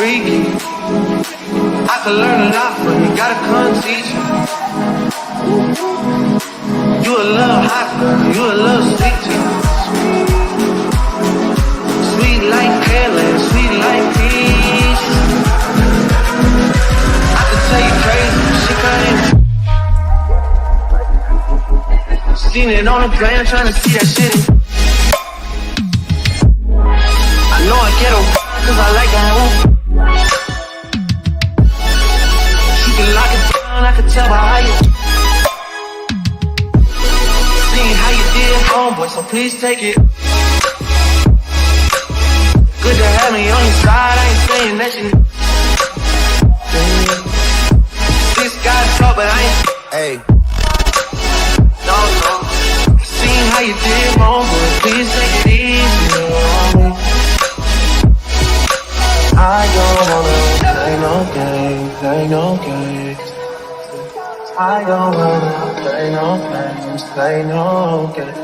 Freaky, I could learn a lot from you, gotta come teach me. You a little hot girl, you a little sweet too. Sweet like Pearland, sweet like peach. I could tell you crazy, she kinda seen it on the gram, trying to see that shit. I know I get her cause I like that. Lock it down, I can tell by how you seen how you did, homeboy, so please take it. Good to have me on your side, I ain't saying that you this guy's talk, but I ain't. Hey. No. Seen how you did, homeboy, please take it easy on me. I don't wanna play no games, play no games. I don't wanna play no games, play no games.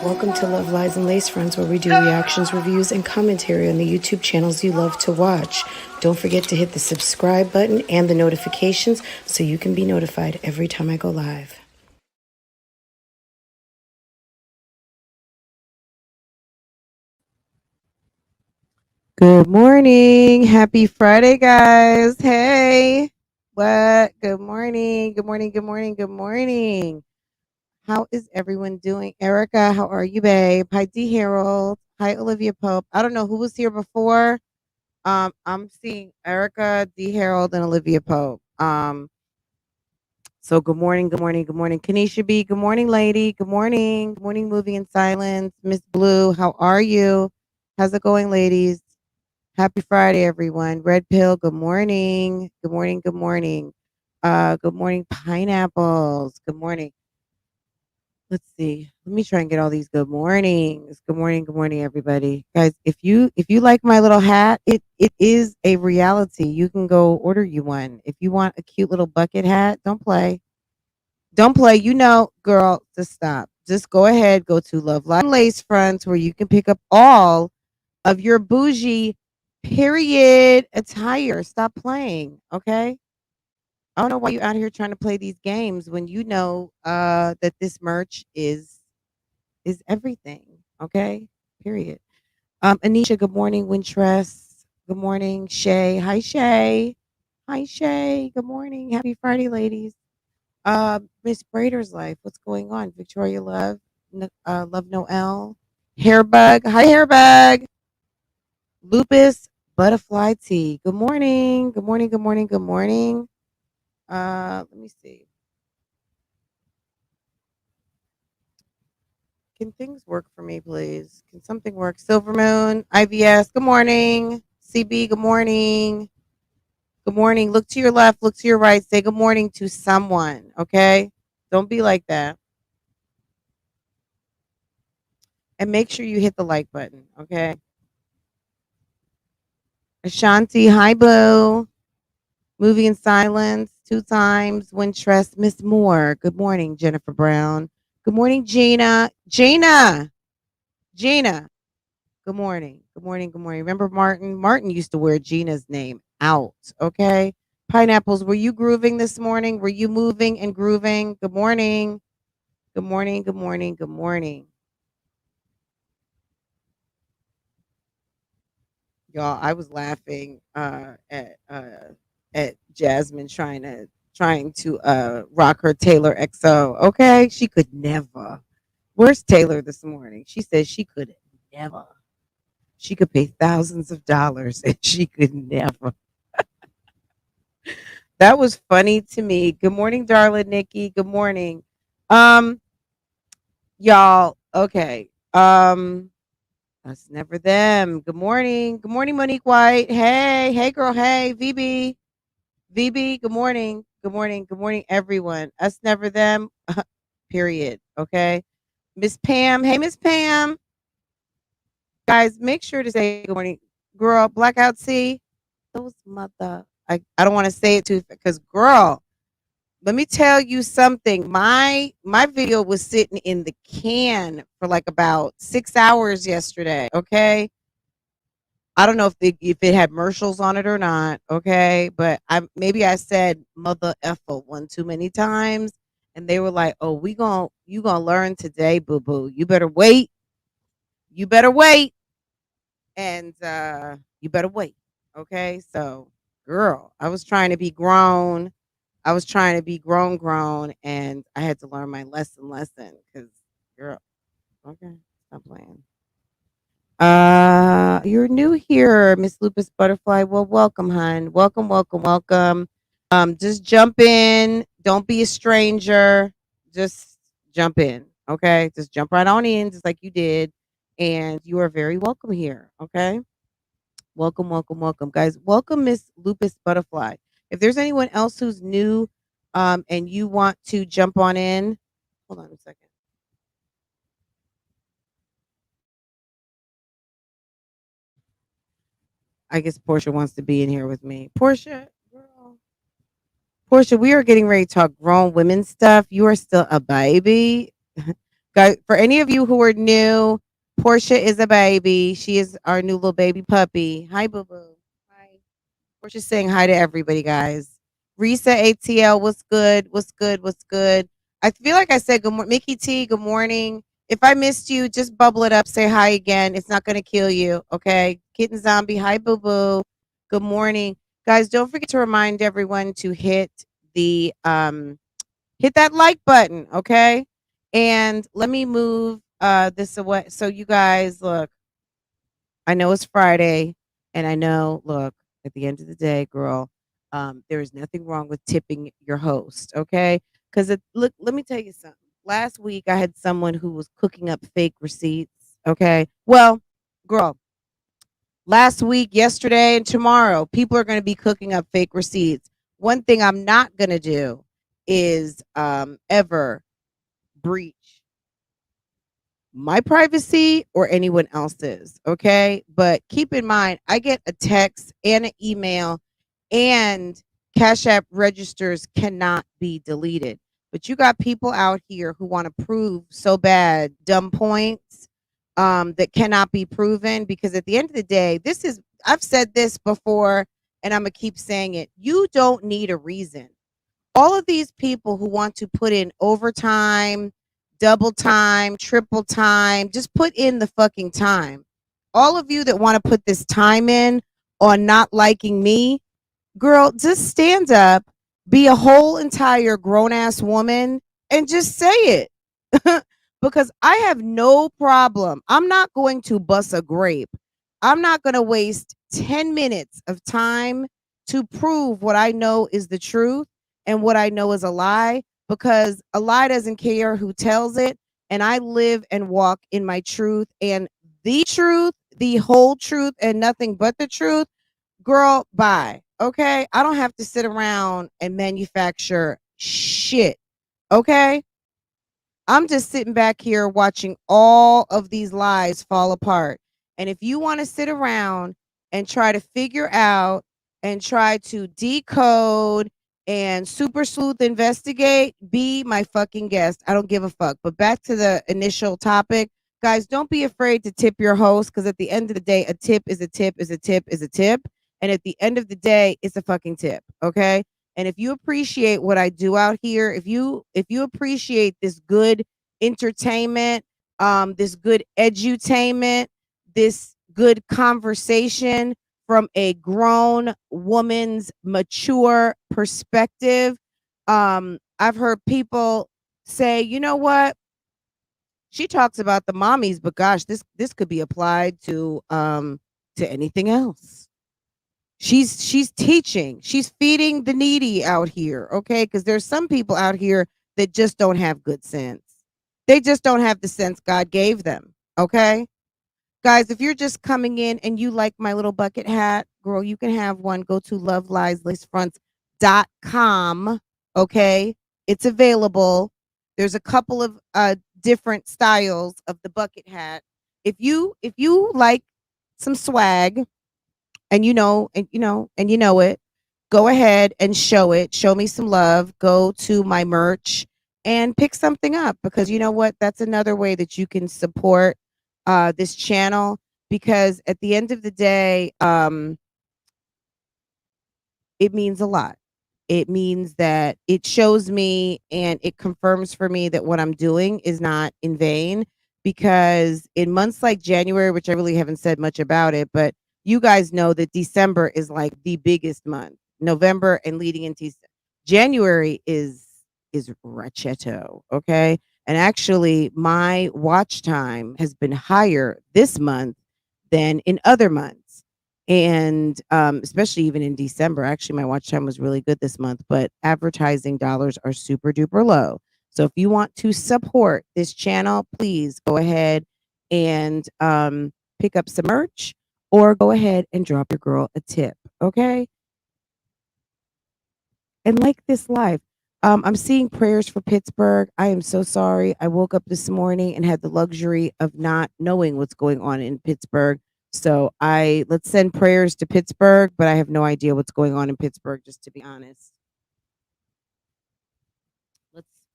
Welcome to Love, Lies, and Lacefronts, where we do reactions, reviews, and commentary on the YouTube channels you love to watch. Don't forget to hit the subscribe button and the notifications so you can be notified every time I go live. Good morning. Happy Friday, guys. Hey. What? Good morning. Good morning. Good morning. Good morning. How is everyone doing? Erica, how are you, babe? Hi, D. Harold. Hi, Olivia Pope. I don't know who was here before. I'm seeing Erica, D. Harold, and Olivia Pope. So good morning, good morning, good morning. Kanisha B, good morning, lady. Good morning. Good morning, Moving in Silence. Miss Blue, how are you? How's it going, ladies? Happy Friday, everyone. Red Pill, good morning. Good morning, good morning. Good morning, Pineapples. Good morning. Let's see. Let me try and get all these good mornings. Good morning, everybody. Guys, if you like my little hat, it is a reality. You can go order you one. If you want a cute little bucket hat, don't play. Don't play. You know, girl, just stop. Just go ahead, go to Love Live Lace Fronts where you can pick up all of your bougie period attire. Stop playing, okay? I don't know why you out here trying to play these games when you know that this merch is everything. Okay. Period. Anisha, good morning. Wintress, good morning. Shay. Hi, Shay. Hi, Shay. Good morning. Happy Friday, ladies. Miss Brader's life. What's going on? Victoria Love. Love Noel. Hairbug. Hi, Hairbug. Lupus Butterfly Tea. Good morning. Good morning. Good morning. Good morning. Let me see. Can things work for me, please? Can something work? Silver Moon, IVS, good morning. CB, good morning. Good morning. Look to your left, look to your right. Say good morning to someone, okay? Don't be like that. And make sure you hit the like button, okay? Ashanti, hi, boo. Movie in Silence, 2 times. Wintress, Miss Moore. Good morning, Jennifer Brown. Good morning, Gina. Gina. Good morning. Good morning. Good morning. Remember Martin? Martin used to wear Gina's name out. Okay. Pineapples, were you grooving this morning? Were you moving and grooving? Good morning. Good morning. Good morning. Good morning. Y'all, I was laughing at Jasmine trying to rock her Taylor XO. Okay. She could never. Where's Taylor this morning? She said she could never. She could pay thousands of dollars and she could never. That was funny to me. Good morning, darling Nikki. Good morning. Um, y'all, okay. That's never them. Good morning. Good morning, Monique White. Hey, hey girl, hey, VB. VB, good morning. Good morning. Good morning, everyone. Us, never them, period. Okay. Miss Pam. Hey, Miss Pam. Guys, make sure to say good morning. Girl, Blackout C. Those mother. I don't want to say it too because, girl, let me tell you something. My video was sitting in the can for like about 6 hours yesterday. Okay. I don't know if it had commercials on it or not, okay? But maybe I said mother effer one too many times, and they were like, "Oh, you gonna learn today, boo boo. You better wait. You better wait, and you better wait." Okay, so girl, I was trying to be grown. I was trying to be grown, and I had to learn my lesson because girl, okay, stop playing. You're new here, Miss Lupus Butterfly. Well, welcome, hun. Welcome, welcome, welcome. Just jump in. Don't be a stranger. Just jump in. Okay. Just jump right on in, just like you did. And you are very welcome here. Okay. Welcome, welcome, welcome, guys. Welcome, Miss Lupus Butterfly. If there's anyone else who's new, and you want to jump on in, hold on a second. I guess Portia wants to be in here with me. Portia, girl. Portia, we are getting ready to talk grown women stuff. You are still a baby. Guys, for any of you who are new, Portia is a baby. She is our new little baby puppy. Hi, boo boo. Hi. We're just saying hi to everybody, guys. Risa ATL, what's good? What's good? What's good? I feel like I said good morning. Mickey T, good morning. If I missed you, just bubble it up. Say hi again. It's not going to kill you. Okay. Kitten Zombie, hi, boo boo. Good morning. Guys, don't forget to remind everyone to the hit that like button, okay? And let me move this away. So you guys, look, I know it's Friday, and I know, look, at the end of the day, girl, there is nothing wrong with tipping your host, okay? Because look, let me tell you something. Last week, I had someone who was cooking up fake receipts, okay? Well, girl, last week, yesterday, and tomorrow, people are going to be cooking up fake receipts. One thing I'm not going to do is ever breach my privacy or anyone else's. Okay. But keep in mind, I get a text and an email, and Cash App registers cannot be deleted. But you got people out here who want to prove so bad dumb points that cannot be proven, because at the end of the day, I've said this before and I'm going to keep saying it. You don't need a reason. All of these people who want to put in overtime, double time, triple time, just put in the fucking time. All of you that want to put this time in on not liking me, girl, just stand up, be a whole entire grown ass woman, and just say it. Because I have no problem. I'm not going to bust a grape. I'm not going to waste 10 minutes of time to prove what I know is the truth and what I know is a lie, because a lie doesn't care who tells it. And I live and walk in my truth, and the truth, the whole truth, and nothing but the truth. Girl, bye. Okay. I don't have to sit around and manufacture shit. Okay. I'm just sitting back here watching all of these lies fall apart. And if you want to sit around and try to figure out and try to decode and super sleuth investigate, be my fucking guest. I don't give a fuck. But back to the initial topic, guys, don't be afraid to tip your host, because at the end of the day, a tip is a tip is a tip is a tip. And at the end of the day, it's a fucking tip. Okay. And if you appreciate what I do out here, if you appreciate this good entertainment, this good edutainment, this good conversation from a grown woman's mature perspective, I've heard people say, you know what? She talks about the mommies, but gosh, this could be applied to anything else. She's teaching. She's feeding the needy out here, okay? Because there's some people out here that just don't have good sense. They just don't have the sense God gave them, okay? Guys, if you're just coming in and you like my little bucket hat, girl, you can have one. Go to Lacefronts.com BougieGang.com. Okay, it's available. There's a couple of different styles of the bucket hat. If you like some swag, and you know it, go ahead and show it. Show me some love. Go to my merch and pick something up, because you know what? That's another way that you can support this channel, because at the end of the day, it means a lot. It means that it shows me and it confirms for me that what I'm doing is not in vain. Because in months like January, which I really haven't said much about it, but you guys know that December is like the biggest month. November and leading into January is rachetto, okay? And actually, my watch time has been higher this month than in other months. And especially even in December, actually, my watch time was really good this month, but advertising dollars are super duper low. So if you want to support this channel, please go ahead and pick up some merch, or go ahead and drop your girl a tip, okay? And like this life. I'm seeing prayers for Pittsburgh. I am so sorry. I woke up this morning and had the luxury of not knowing what's going on in Pittsburgh. So let's send prayers to Pittsburgh, but I have no idea what's going on in Pittsburgh, just to be honest.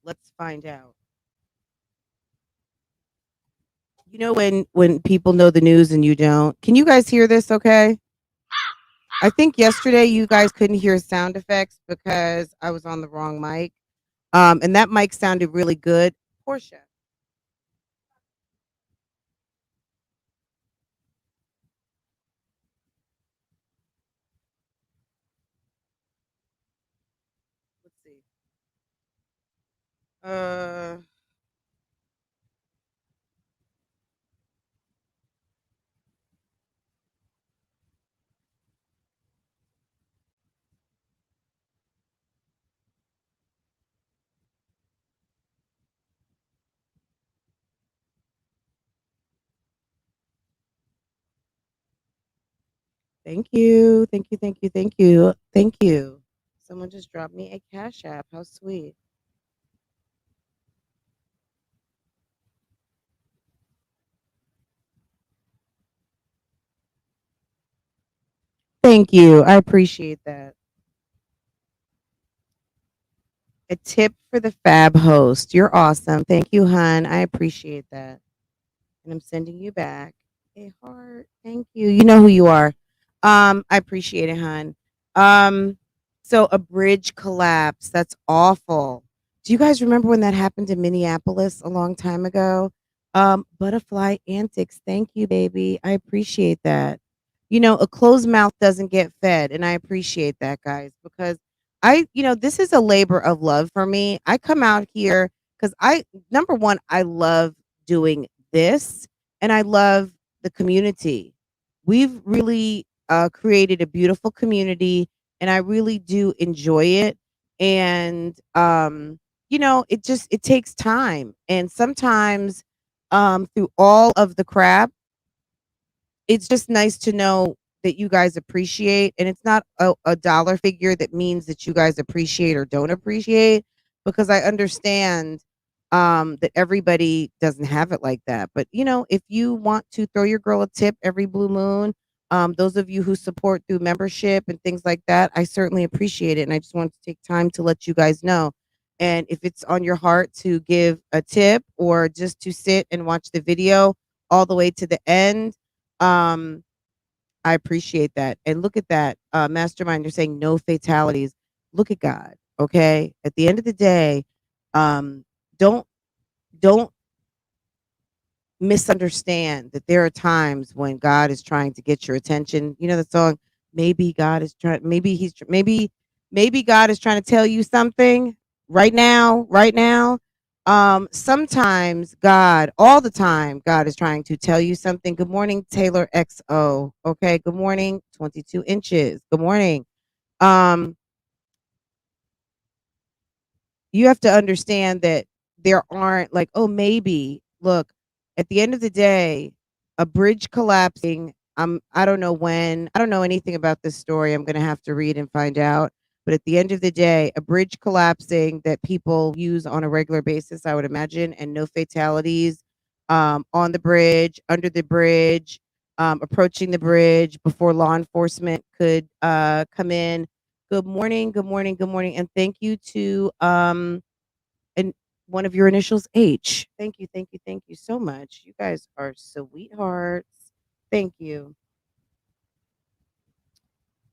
Let's find out. You know when people know the news and you don't. Can you guys hear this okay? I think yesterday you guys couldn't hear sound effects because I was on the wrong mic. And that mic sounded really good. Portia. Let's see. Uh, Thank you. Thank you. Thank you. Thank you. Thank you. Someone just dropped me a Cash App. How sweet. Thank you. I appreciate that. A tip for the fab host. You're awesome. Thank you, hun. I appreciate that. And I'm sending you back a heart. Thank you. You know who you are. I appreciate it, hun. Um, so a bridge collapse. That's awful. Do you guys remember when that happened in Minneapolis a long time ago? Butterfly antics. Thank you, baby. I appreciate that. You know, a closed mouth doesn't get fed, and I appreciate that, guys, because this is a labor of love for me. I come out here because number one, I love doing this, and I love the community. We've really created a beautiful community, and I really do enjoy it. And it takes time, and sometimes through all of the crap, it's just nice to know that you guys appreciate, and it's not a dollar figure that means that you guys appreciate or don't appreciate, because I understand that everybody doesn't have it like that. But if you want to throw your girl a tip every blue moon, those of you who support through membership and things like that, I certainly appreciate it, and I just want to take time to let you guys know. And if it's on your heart to give a tip, or just to sit and watch the video all the way to the end, um, I appreciate that. And look at that. Mastermind, you're saying no fatalities. Look at God. Okay. At the end of the day, um, don't don't misunderstand that there are times when God is trying to get your attention. You know the song, maybe God is trying, maybe God is trying to tell you something right now. Sometimes God, all the time, God is trying to tell you something. Good morning, Taylor XO. Okay, good morning, 22 inches. Good morning. Um, you have to understand that there aren't like, oh, maybe. Look, at the end of the day, a bridge collapsing. I don't know when. I don't know anything about this story. I'm gonna have to read and find out. But at the end of the day, a bridge collapsing that people use on a regular basis, I would imagine, and no fatalities on the bridge, under the bridge, approaching the bridge before law enforcement could come in. Good morning, good morning, good morning, and thank you to and one of your initials, H. Thank you so much. You guys are sweethearts. Thank you.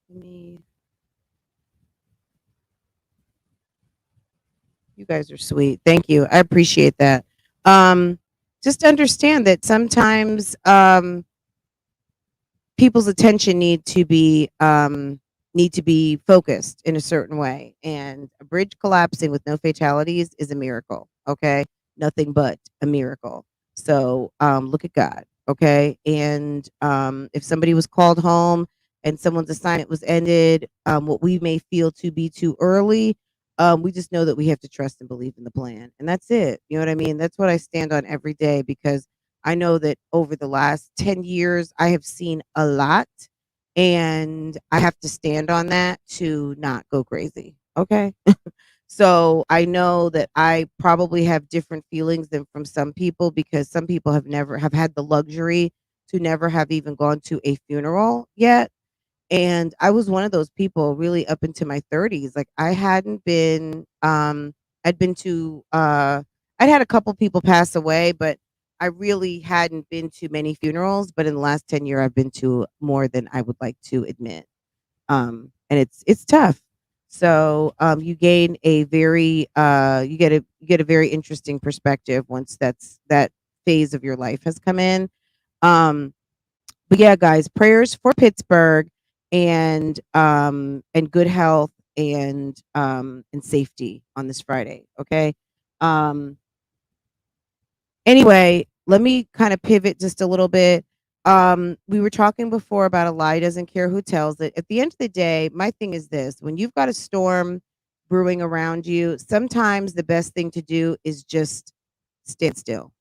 Let me. You guys are sweet. Thank you. I appreciate that. Um, just understand that sometimes people's attention need to be focused in a certain way, and a bridge collapsing with no fatalities is a miracle. Okay, nothing but a miracle. So look at God. Okay, and if somebody was called home and someone's assignment was ended, what we may feel to be too early, we just know that we have to trust and believe in the plan, and that's it. You know what I mean? That's what I stand on every day, because I know that over the last 10 years, I have seen a lot, and I have to stand on that to not go crazy. Okay. So I know that I probably have different feelings than from some people, because some people have had the luxury to never have even gone to a funeral yet. And I was one of those people really up into my 30s. Like I hadn't been I'd been to I'd had a couple people pass away, but I really hadn't been to many funerals, but in the last 10 years I've been to more than I would like to admit. And it's tough. So you gain a very you get a very interesting perspective once that phase of your life has come in. Um but yeah, guys, prayers for Pittsburgh, and good health and safety on this Friday. Okay. Um anyway, let me kind of pivot just a little bit. We were talking before about a lie doesn't care who tells it. At the end of the day, my thing is this: when you've got a storm brewing around you, sometimes the best thing to do is just stand still.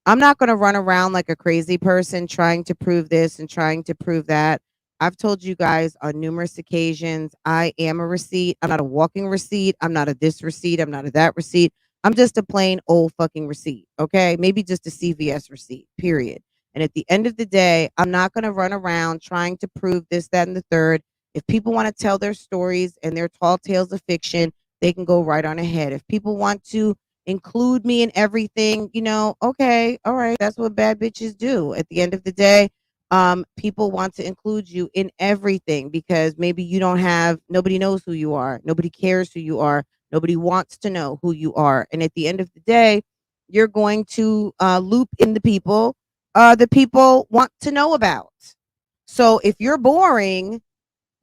I'm not going to run around like a crazy person trying to prove this and trying to prove that. I've told you guys on numerous occasions, I am a receipt. I'm not a walking receipt. I'm not a this receipt. I'm not a that receipt. I'm just a plain old fucking receipt. Okay. Maybe just a CVS receipt, period. And at the end of the day, I'm not going to run around trying to prove this, that, and the third. If people want to tell their stories and their tall tales of fiction, they can go right on ahead. If people want to include me in everything, okay, all right, that's what bad bitches do. At the end of the day, people want to include you in everything, because maybe you don't have nobody knows who you are, nobody cares who you are, nobody wants to know who you are, and at the end of the day, you're going to loop in the people want to know about. So if you're boring,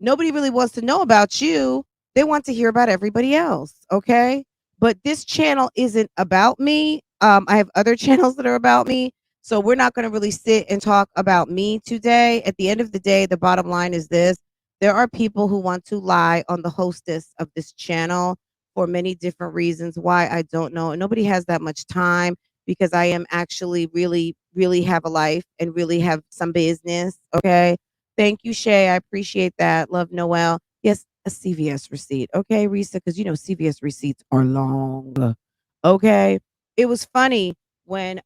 nobody really wants to know about you. They want to hear about everybody else. Okay. But this channel isn't about me. I have other channels that are about me. So we're not going to really sit and talk about me today. At the end of the day, the bottom line is this: there are people who want to lie on the hostess of this channel for many different reasons. Why, I don't know. And nobody has that much time, because I am actually really, really have a life and really have some business. Okay. Thank you, Shay. I appreciate that. Love, Noel. Yes, a CVS receipt. Okay, Risa, because CVS receipts are long. Okay. It was funny when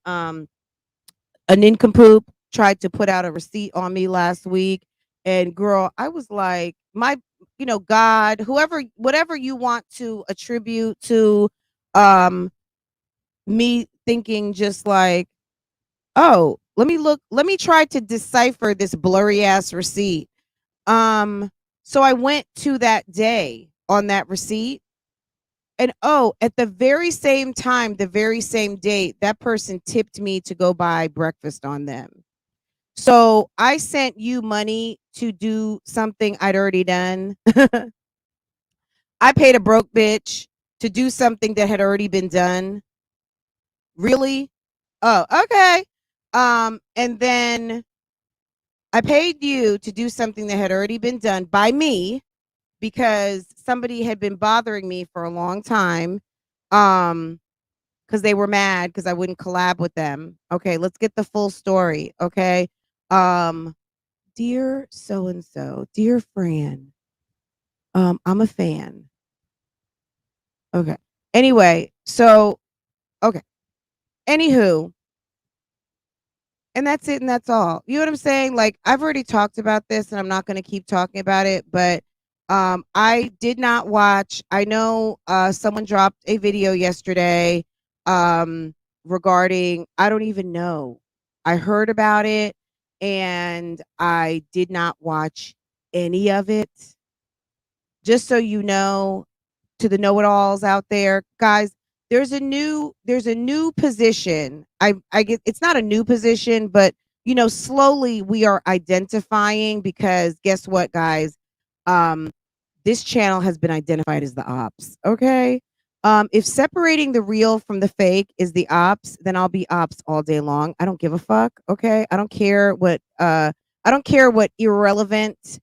a nincompoop tried to put out a receipt on me last week. And girl, I was like, God, whoever, whatever you want to attribute to um me thinking, just like, oh, let me try to decipher this blurry ass receipt. So I went to that day on that receipt, and oh, at the very same time, the very same date, that person tipped me to go buy breakfast on them. So I sent you money to do something I'd already done. I paid a broke bitch to do something that had already been done. Really? Oh, okay. And then I paid you to do something that had already been done by me, because somebody had been bothering me for a long time, because they were mad because I wouldn't collab with them. Okay, let's get the full story. Okay. um dear so and so, dear Fran, I'm a fan. Okay. Anyway, so okay. Anywho, and that's it and that's all. You know what I'm saying? Like I've already talked about this and I'm not going to keep talking about it, but I did not watch. I know someone dropped a video yesterday regarding I don't even know. I heard about it and I did not watch any of it. Just so you know, to the know-it-alls out there, guys, there's a new position. I get it's not a new position, but slowly we are identifying because guess what, guys? Um, this channel has been identified as the ops. Okay. If separating the real from the fake is the ops, then I'll be ops all day long. I don't give a fuck. Okay. I don't care what irrelevant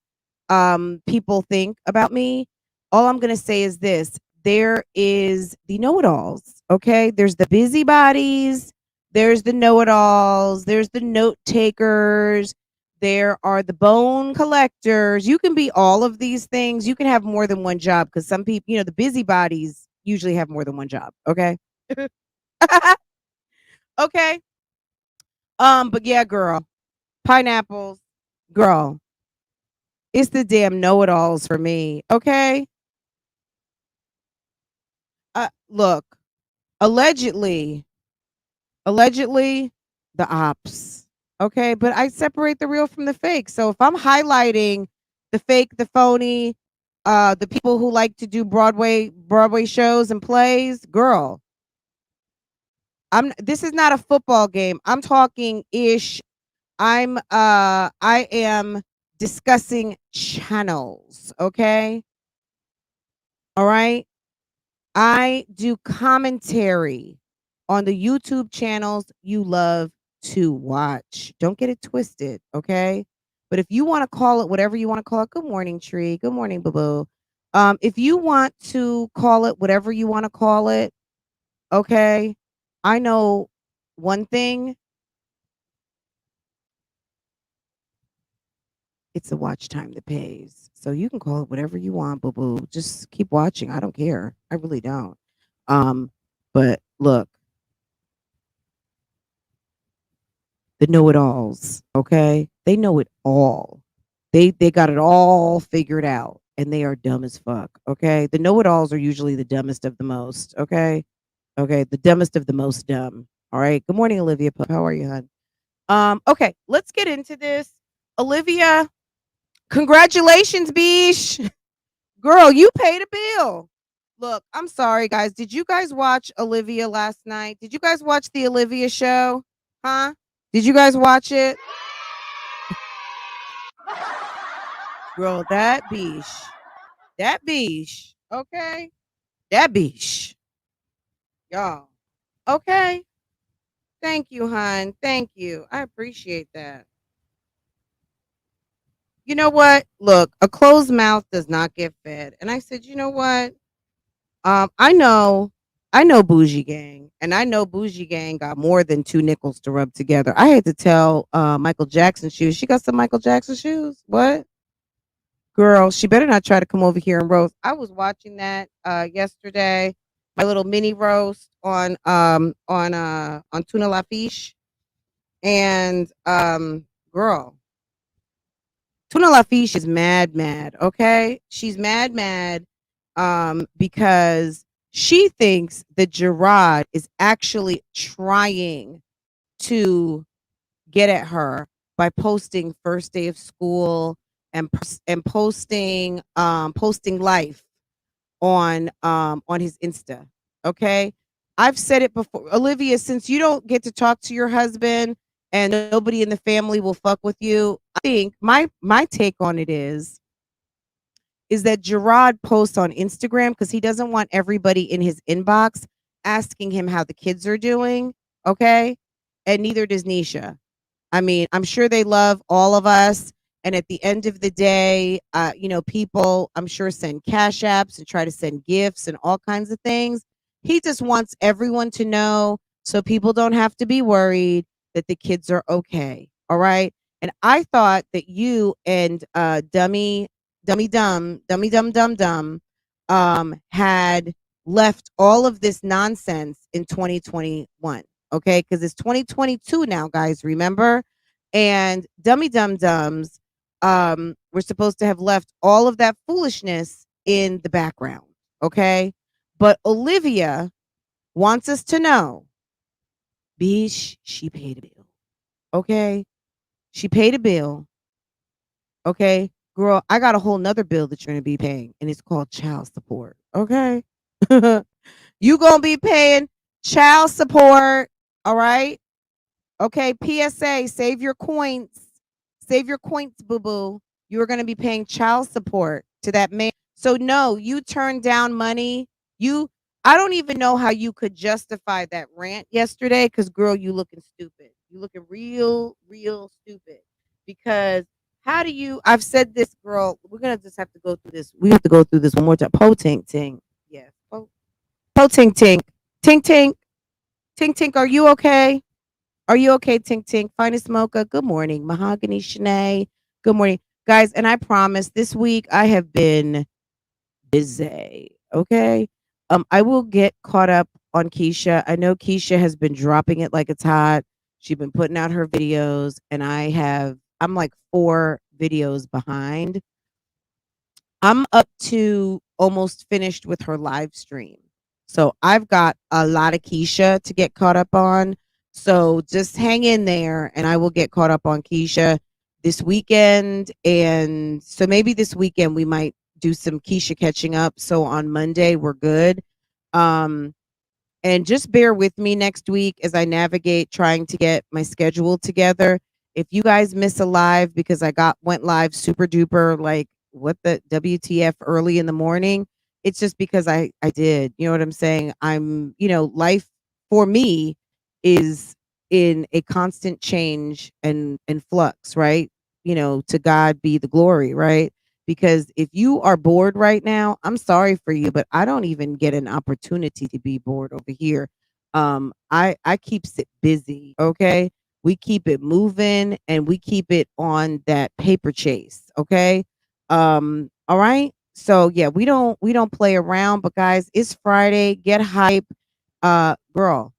people think about me. All I'm going to say is this: there is the know-it-alls, okay? There's the busybodies, there's the know-it-alls, there's the note takers, there are the bone collectors. You can be all of these things. You can have more than one job because some people, the busybodies usually have more than one job, okay? Okay. But yeah, girl, pineapples, girl, it's the damn know-it-alls for me, okay? Look, allegedly, allegedly, the ops. Okay, but I separate the real from the fake. So if I'm highlighting the fake, the phony, the people who like to do Broadway shows and plays, girl, this is not a football game. I'm talking ish. I am discussing channels, okay? All right? I do commentary on the YouTube channels you love to watch. Don't get it twisted, okay? But if you want to call it whatever you want to call it, good morning, Tree. Good morning, Boo Boo. If you want to call it whatever you want to call it, okay? I know one thing. It's the watch time that pays. So you can call it whatever you want, Boo Boo. Just keep watching. I don't care. I really don't. Um, but look, the know-it-alls, okay? They know it all. They got it all figured out and they are dumb as fuck, okay? The know-it-alls are usually the dumbest of the most, okay? Okay, the dumbest of the most dumb. All right. Good morning, Olivia Pope. How are you, hon? Okay, let's get into this. Olivia, congratulations, Beeshhhh. Girl, you paid a bill. Look, I'm sorry, guys. Did you guys watch Olivia last night? Did you guys watch the Olivia show? Huh? Did you guys watch it? Girl, that Beeshhhh, okay? That Beeshhhh, y'all. Okay. Thank you, hon. Thank you. I appreciate that. You know what? Look, a closed mouth does not get fed. And I said, you know what? I know Bougie Gang, and I know Bougie Gang got more than two nickels to rub together. I had to tell Michael Jackson shoes. She got some Michael Jackson shoes. What? Girl, she better not try to come over here and roast. I was watching that yesterday, my little mini roast on tuna la fiche, and girl, tuna la fiche is mad, okay? She's mad because she thinks that Gerard is actually trying to get at her by posting first day of school and posting life on his Insta. Okay. I've said it before. Olivia, since you don't get to talk to your husband and nobody in the family will fuck with you, I think my take on it is that Gerard posts on Instagram because he doesn't want everybody in his inbox asking him how the kids are doing. Okay. And neither does Nisha. I mean, I'm sure they love all of us. And at the end of the day, people, I'm sure, send cash apps and try to send gifts and all kinds of things. He just wants everyone to know so people don't have to be worried that the kids are okay. All right. And I thought that you and Dummy Dummy Dum, had left all of this nonsense in 2021. Okay, because it's 2022 now, guys. Remember, and Dummy Dums were supposed to have left all of that foolishness in the background. Okay, but Olivia wants us to know, Beeshhhh, she paid a bill. Okay, she paid a bill. Okay, girl, I got a whole nother bill that you're gonna be paying, and it's called child support. Okay, you gonna be paying child support. All right. Okay. PSA: save your coins. Save your coins, boo boo. You are gonna be paying child support to that man. So no, you turned down money. You, I don't even know how you could justify that rant yesterday. Cause girl, you looking stupid. You looking real stupid. Because how do you? I've said this, girl. We're gonna just have to go through this. We have to go through this one more time. Po tink ting. Yeah. Po tink tink. Tink tink. Tink tink. Are you okay? Are you okay, Tink Tink? Finest Mocha. Good morning. Mahogany Shanae. Good morning, guys. And I promise this week I have been busy. Okay. I will get caught up on Keisha. I know Keisha has been dropping it like it's hot. She's been putting out her videos, and I'm like 4 videos behind. I'm up to almost finished with her live stream. So I've got a lot of Keisha to get caught up on. So just hang in there and I will get caught up on Keisha this weekend. And so maybe this weekend we might do some Keisha catching up. So on Monday we're good. Um, and just bear with me next week as I navigate trying to get my schedule together. If you guys miss a live because went live super duper like what the WTF early in the morning, it's just because I did. You know what I'm saying? Life for me is in a constant change and flux, right? To God be the glory, right? Because if you are bored right now, I'm sorry for you, but I don't even get an opportunity to be bored over here. I keeps it busy, okay? We keep it moving and we keep it on that paper chase, okay? All right? So yeah, we don't play around, but guys, it's Friday. Get hype. Girl,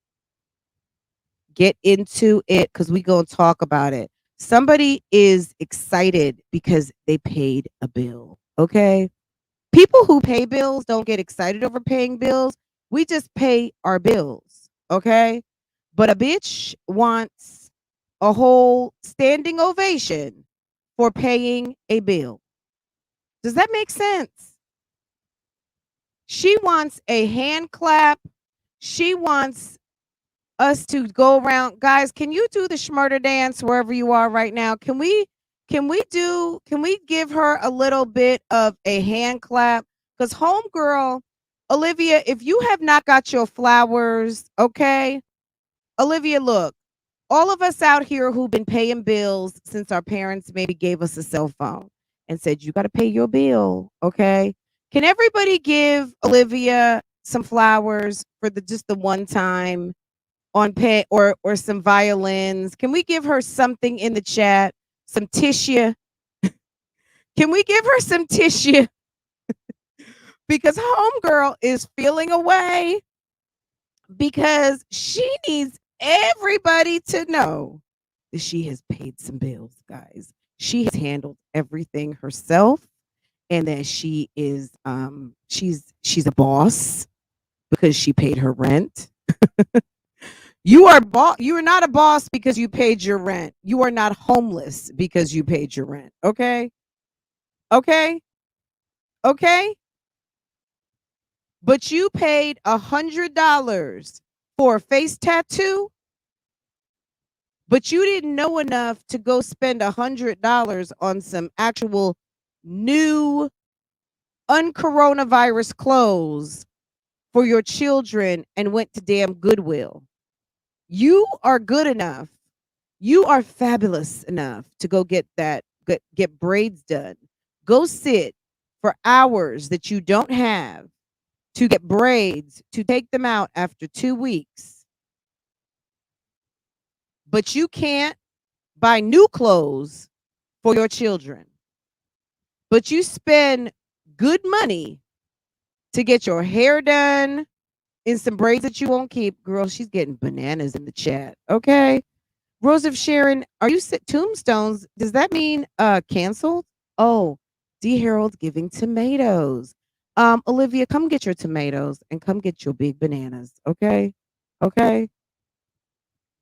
get into it cuz we going to talk about it. Somebody is excited because they paid a bill, okay? People who pay bills don't get excited over paying bills. We just pay our bills, okay? But a bitch wants a whole standing ovation for paying a bill. Does that make sense? She wants a hand clap. She wants us to go around. Guys, can you do the schmurder dance wherever you are right now? Can we give her a little bit of a hand clap? Because homegirl, Olivia, if you have not got your flowers, okay? Olivia, look, all of us out here who've been paying bills since our parents maybe gave us a cell phone and said, you got to pay your bill, okay? Can everybody give Olivia some flowers for just the one time on pay or some violins? Can we give her something in the chat? Some tissue? Can we give her some tissue? Because homegirl is feeling away because she needs everybody to know that she has paid some bills, guys. She has handled everything herself and that she's a boss because she paid her rent. You are not a boss because you paid your rent. You are not homeless because you paid your rent. Okay? Okay? Okay? But you paid $100 for a face tattoo, but you didn't know enough to go spend $100 on some actual new uncoronavirus clothes for your children and went to damn Goodwill. You are good enough. You are fabulous enough to go get braids done. Go sit for hours that you don't have to get braids, to take them out after 2 weeks. But you can't buy new clothes for your children. but you spend good money to get your hair done in some braids that you won't keep. Girl, she's getting bananas in the chat. Okay. Rose of Sharon, are you tombstones? Does that mean canceled? Oh, D Harold giving tomatoes. Olivia, come get your tomatoes and come get your big bananas. Okay. Okay.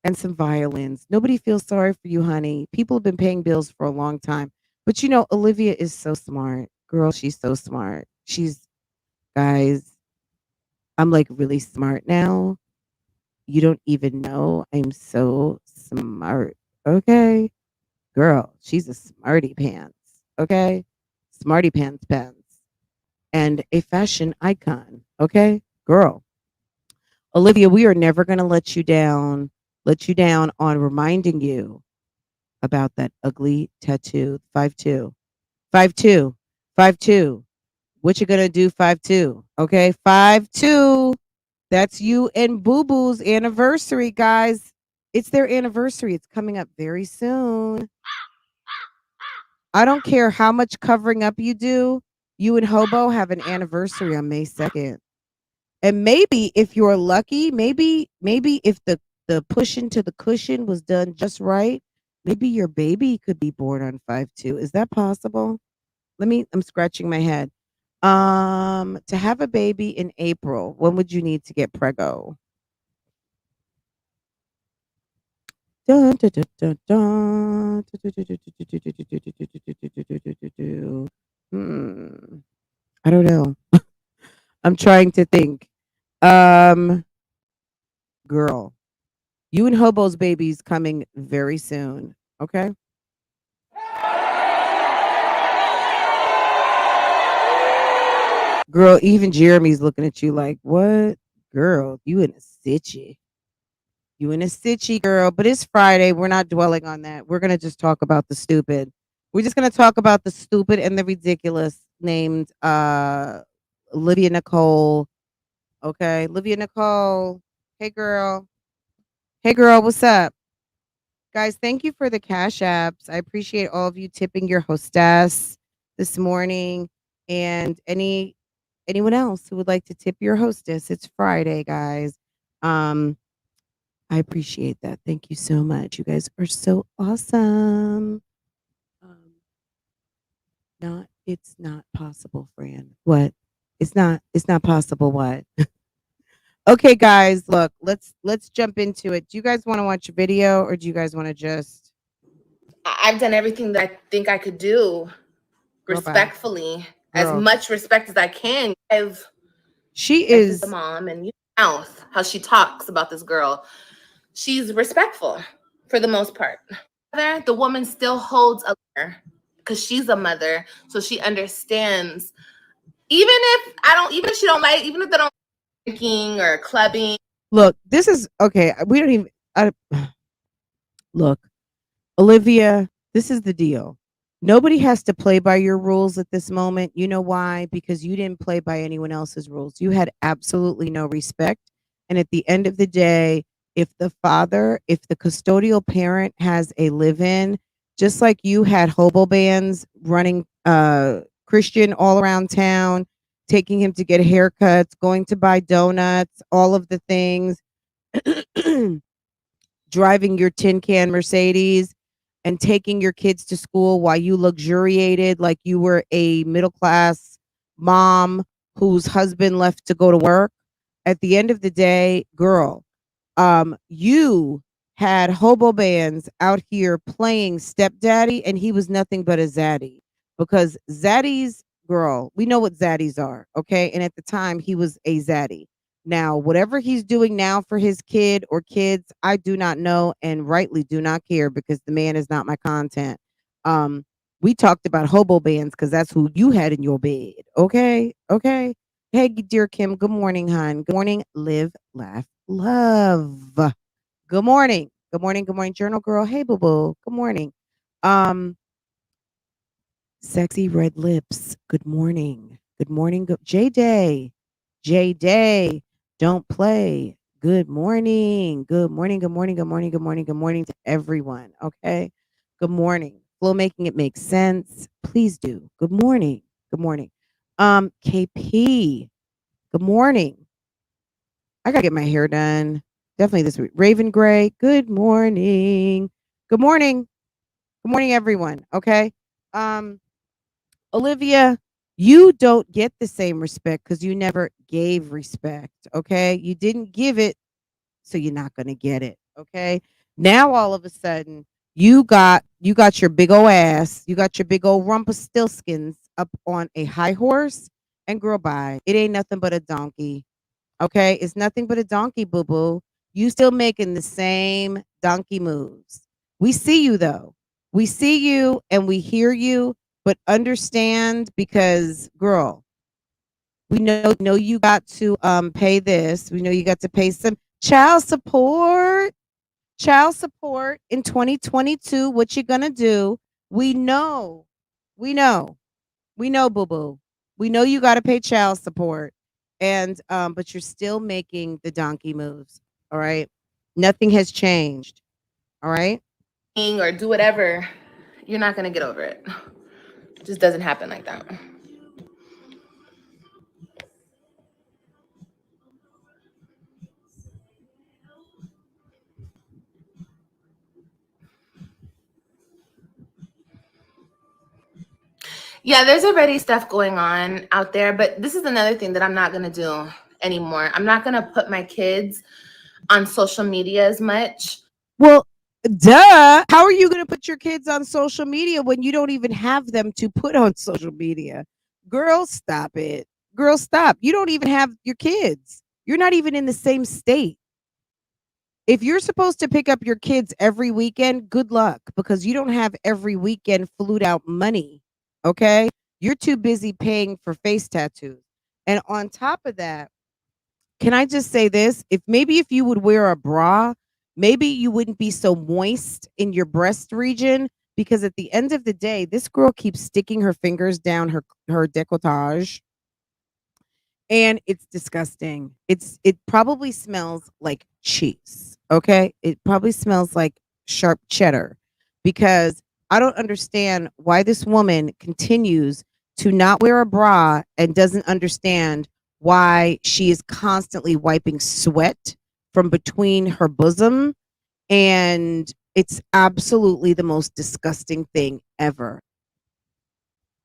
And some violins. Nobody feels sorry for you, honey. People have been paying bills for a long time. But you know, Olivia is so smart. Girl, she's so smart. Guys, I'm like really smart now. You don't even know I'm so smart. Okay. Girl, she's a smarty pants. Okay. Smarty pants. And a fashion icon. Okay. Girl. Olivia, we are never going to let you down on reminding you about that ugly tattoo. 5'2", 5'2", 5'2". What you gonna do? 5'2". Okay, 5'2". That's you and Boo Boo's anniversary, guys. It's their anniversary. It's coming up very soon. I don't care how much covering up you do. You and Hobo have an anniversary on May 2nd. And maybe if you're lucky, maybe if the push into the cushion was done just right, maybe your baby could be born on 5'2". Is that possible? I'm scratching my head. To have a baby in April, when would you need to get preggo? Dun, dun, dun, dun, dun. Hmm. I don't know. I'm trying to think. Um, Girl, you and Hobo's baby's coming very soon. Okay. Girl, even Jeremy's looking at you like, what? Girl, you in a stitchy. You in a stitchy, girl. But it's Friday. We're not dwelling on that. We're gonna just talk about the stupid. We're just gonna talk about the stupid and the ridiculous named Olivia Nicole. Okay. Olivia Nicole. Hey girl. Hey girl, what's up? Guys, thank you for the cash apps. I appreciate all of you tipping your hostess this morning. And anyone else who would like to tip your hostess. It's Friday, guys. I appreciate that. Thank you so much. You guys are so awesome. Not it's not possible, Fran. What? It's not possible what? Okay, guys, look, let's jump into it. Do you guys want to watch a video or do you guys want to just I've done everything that I think I could do respectfully, as much respect as I can. She is the mom, and you know how she talks about this girl. She's respectful for the most part. The woman still holds a because she's a mother, so she understands. Even if she don't like, even if they don't like drinking or clubbing. Look, this is okay. We don't even look, Olivia. This is the deal. Nobody has to play by your rules at this moment. You know why? Because you didn't play by anyone else's rules. You had absolutely no respect. And at the end of the day, if the custodial parent has a live-in, just like you had hobo bands running Christian all around town, taking him to get haircuts, going to buy donuts, all of the things, driving your tin can Mercedes and taking your kids to school while you luxuriated like you were a middle class mom whose husband left to go to work. At the end of the day, girl, you had hobo bands out here playing stepdaddy, and he was nothing but a zaddy because zaddies, girl, we know what zaddies are, okay? And at the time, he was a zaddy. Now, whatever he's doing now for his kid or kids, I do not know and rightly do not care because the man is not my content. We talked about hobo bands because that's who you had in your bed. Okay. Okay. Hey, dear Kim. Good morning, hon. Good morning. Live, laugh, love. Good morning. Good morning. Good morning, Journal Girl. Hey, boo boo. Good morning. Sexy red lips. Good morning. Good morning. J Day. J Day. Don't play. Good morning. Good morning. Good morning. Good morning. Good morning. Good morning to everyone. Okay. Good morning. Flo making it make sense? Please do. Good morning. Good morning. KP. Good morning. I gotta get my hair done. Definitely this week. Raven Gray. Good morning. Good morning. Good morning, everyone. Okay. Um, Olivia, you don't get the same respect because you never gave respect. Okay. You didn't give it, so you're not gonna get it. Okay. Now all of a sudden you got your big old ass, you got your big old rumpelstiltskins up on a high horse, and girl, bye. It ain't nothing but a donkey. Okay, it's nothing but a donkey, boo boo. You still making the same donkey moves. We see you though. We see you and we hear you, but understand, because girl, we know you got to pay this. We know you got to pay some child support. Child support in 2022. What you gonna do? We know. We know. We know, boo boo. We know you got to pay child support, and but you're still making the donkey moves. All right, nothing has changed. All right. Or do whatever, you're not gonna get over it. It just doesn't happen like that. Yeah, there's already stuff going on out there, but this is another thing that I'm not gonna do anymore. I'm not gonna put my kids on social media as much. Well, duh. How are you going to put your kids on social media when you don't even have them to put on social media? Girl, stop it. Girl, stop. You don't even have your kids. You're not even in the same state. If you're supposed to pick up your kids every weekend, good luck, because you don't have every weekend flued out money. Okay? You're too busy paying for face tattoos. And on top of that, can I just say this? If you would wear a bra, maybe you wouldn't be so moist in your breast region, because at the end of the day, this girl keeps sticking her fingers down her décolletage, and it's disgusting. It probably smells like cheese. Okay? It probably smells like sharp cheddar, because I don't understand why this woman continues to not wear a bra and doesn't understand why she is constantly wiping sweat from between her bosom, and it's absolutely the most disgusting thing ever.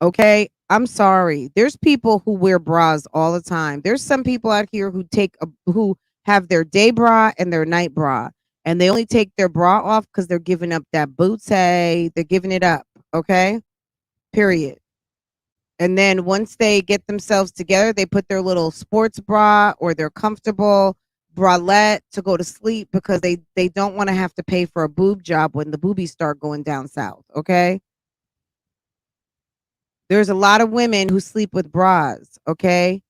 Okay, I'm sorry. There's people who wear bras all the time. There's some people out here who have their day bra and their night bra, and they only take their bra off because they're giving up that booty. They're giving it up. Okay, period. And then once they get themselves together, they put their little sports bra or their comfortable bralette to go to sleep, because they don't want to have to pay for a boob job when the boobies start going down south. Okay. There's a lot of women who sleep with bras. Okay.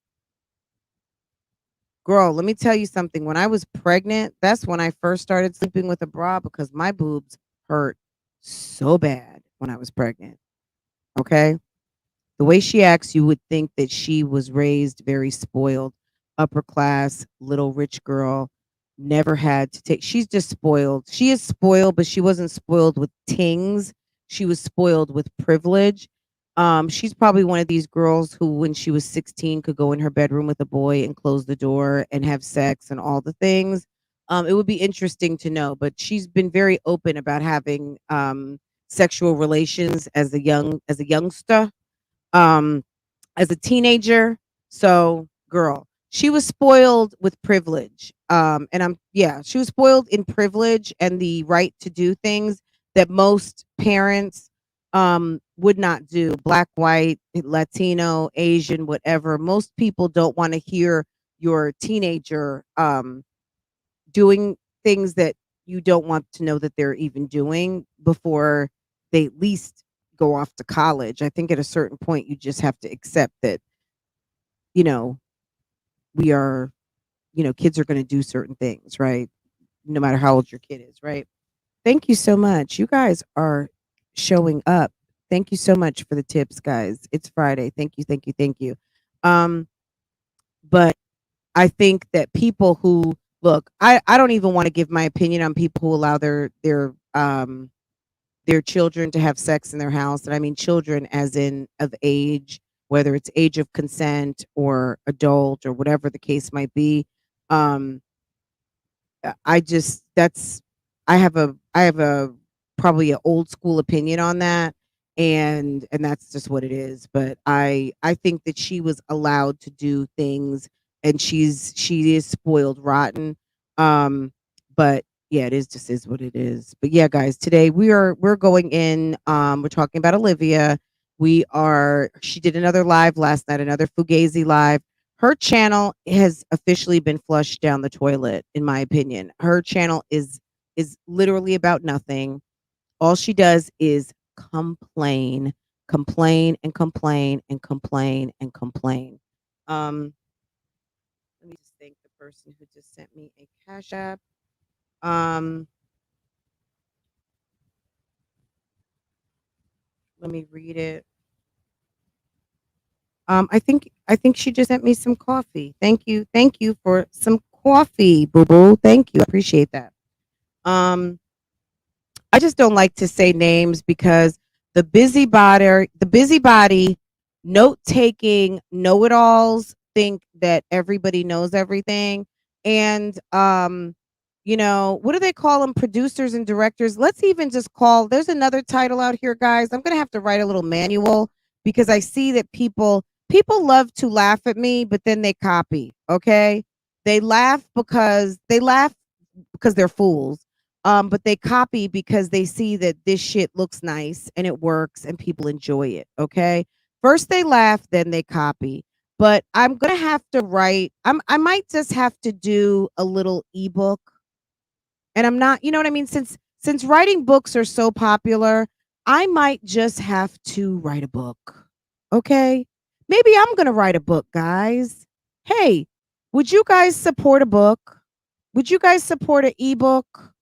Girl, let me tell you something. When I was pregnant, that's when I first started sleeping with a bra, because my boobs hurt so bad when I was pregnant. Okay. The way she acts, you would think that she was raised very spoiled, upper class, little rich girl, never had to take. She's just spoiled. She is spoiled, but she wasn't spoiled with tings. She was spoiled with privilege. She's probably one of these girls who, when she was 16, could go in her bedroom with a boy and close the door and have sex and all the things. It would be interesting to know, but she's been very open about having sexual relations as a youngster, um as a teenager. So girl, she was spoiled with privilege, and she was spoiled in privilege and the right to do things that most parents would not do. Black, white, Latino, Asian, whatever. Most people don't want to hear your teenager doing things that you don't want to know that they're even doing before they at least go off to college. I think at a certain point you just have to accept that, you know, we are, kids are going to do certain things, right? No matter how old your kid is, right? Thank you so much. You guys are showing up. Thank you so much for the tips, guys. It's Friday. Thank you, thank you, thank you. But I think that people who look, I don't even want to give my opinion on people who allow their their children to have sex in their house. And I mean children as in of age, whether it's age of consent or adult or whatever the case might be. Um, I just that's I have a probably an old school opinion on that, and that's just what it is. But I think that she was allowed to do things, and she is spoiled rotten. Um, but yeah, it is just is what it is. But yeah, guys, today we're going in. We're talking about Olivia. She did another live last night, another Fugazi live. Her channel has officially been flushed down the toilet, in my opinion. Her channel is literally about nothing. All she does is complain, complain and complain and complain and complain. Um, Let me just thank the person who just sent me a cash app. Um, Let me read it. I think she just sent me some coffee. Thank you for some coffee, boo boo. Thank you, I appreciate that. Um, I just don't like to say names because the busybody, note taking, know it alls think that everybody knows everything. And, what do they call them? Producers and directors. Let's even just call, there's another title out here, guys. I'm going to have to write a little manual because I see that people love to laugh at me, but then they copy. Okay. They laugh because they're fools. But they copy because they see that this shit looks nice and it works and people enjoy it. Okay. First they laugh, then they copy. But I'm gonna have to write. I might just have to do a little ebook. And I'm not, you know what I mean? Since writing books are so popular, I might just have to write a book. Okay. Maybe I'm gonna write a book, guys. Hey, would you guys support a book? Would you guys support an ebook?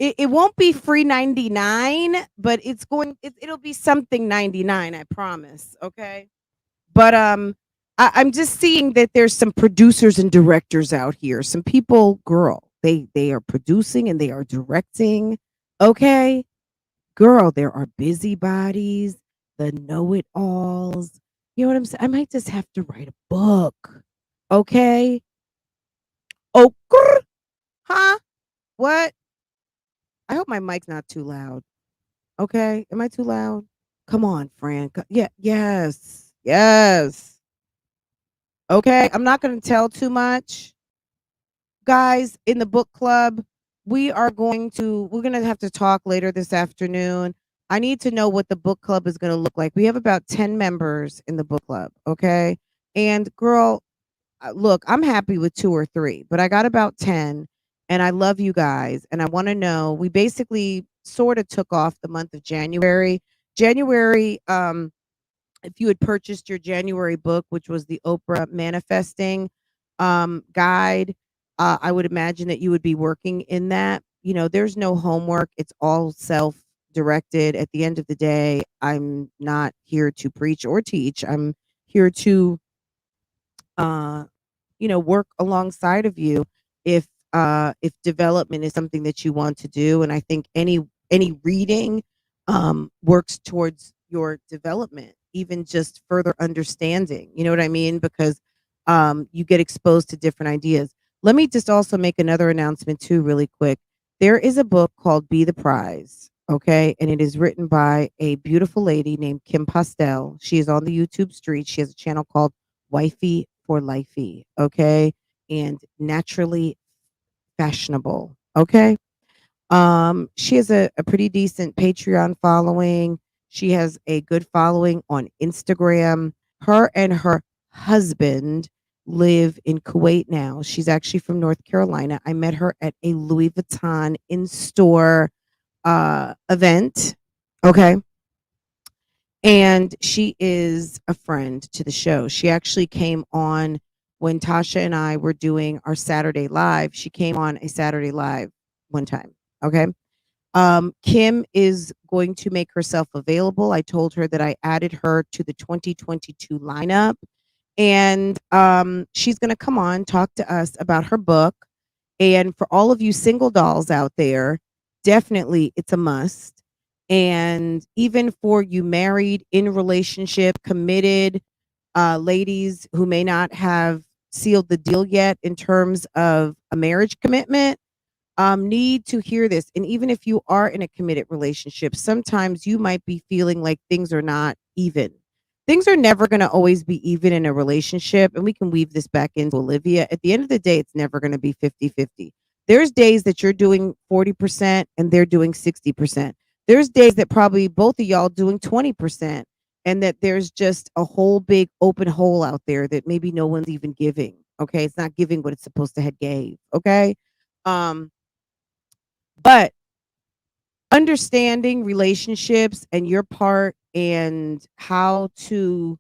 It won't be free 99, but it'll be something 99, I promise. Okay. But I'm just seeing that there's some producers and directors out here. Some people, girl, they are producing and they are directing. Okay. Girl, there are busybodies, the know-it-alls. You know what I'm saying? I might just have to write a book. Okay. Oh, grr, huh? What? I hope my mic's not too loud. Okay. Am I too loud? Come on, Fran. Yeah, yes. Yes. Okay. I'm not going to tell too much. Guys, in the book club, we're going to have to talk later this afternoon. I need to know what the book club is going to look like. We have about 10 members in the book club, okay? And girl, look, I'm happy with 2 or 3, but I got about 10 and I love you guys and I want to know. We basically sort of took off the month of January. January, if you had purchased your January book, which was the Oprah Manifesting guide, I would imagine that you would be working in that. You know, there's no homework, it's all self directed. At the end of the day, I'm not here to preach or teach. I'm here to uh work alongside of you if development is something that you want to do. And I think any reading works towards your development, even just further understanding, you know what I mean? Because you get exposed to different ideas. Let me just also make another announcement too really quick. There is a book called Be the Prize, okay, and it is written by a beautiful lady named Kim Postel. She is on the YouTube street. She has a channel called Wifey for Lifey, okay? And naturally fashionable, okay? She has a pretty decent Patreon following. She has a good following on Instagram. Her and her husband live in Kuwait now. She's actually from North Carolina. I met her at a Louis Vuitton in-store event, okay? And she is a friend to the show. She actually came on when Tasha and I were doing our Saturday live. She came on a Saturday live one time. Okay. Kim is going to make herself available. I told her that I added her to the 2022 lineup. And she's going to come on, talk to us about her book. And for all of you single dolls out there, definitely it's a must. And even for you married, in relationship, committed ladies who may not have sealed the deal yet in terms of a marriage commitment, need to hear this. And even if you are in a committed relationship, sometimes you might be feeling like things are not even. Things are never going to always be even in a relationship. And we can weave this back into Olivia. At the end of the day, it's never going to be 50-50. There's days that you're doing 40% and they're doing 60%. There's days that probably both of y'all doing 20%, and that there's just a whole big open hole out there that maybe no one's even giving. Okay. It's not giving what it's supposed to have gave. Okay. Um, but understanding relationships and your part and how to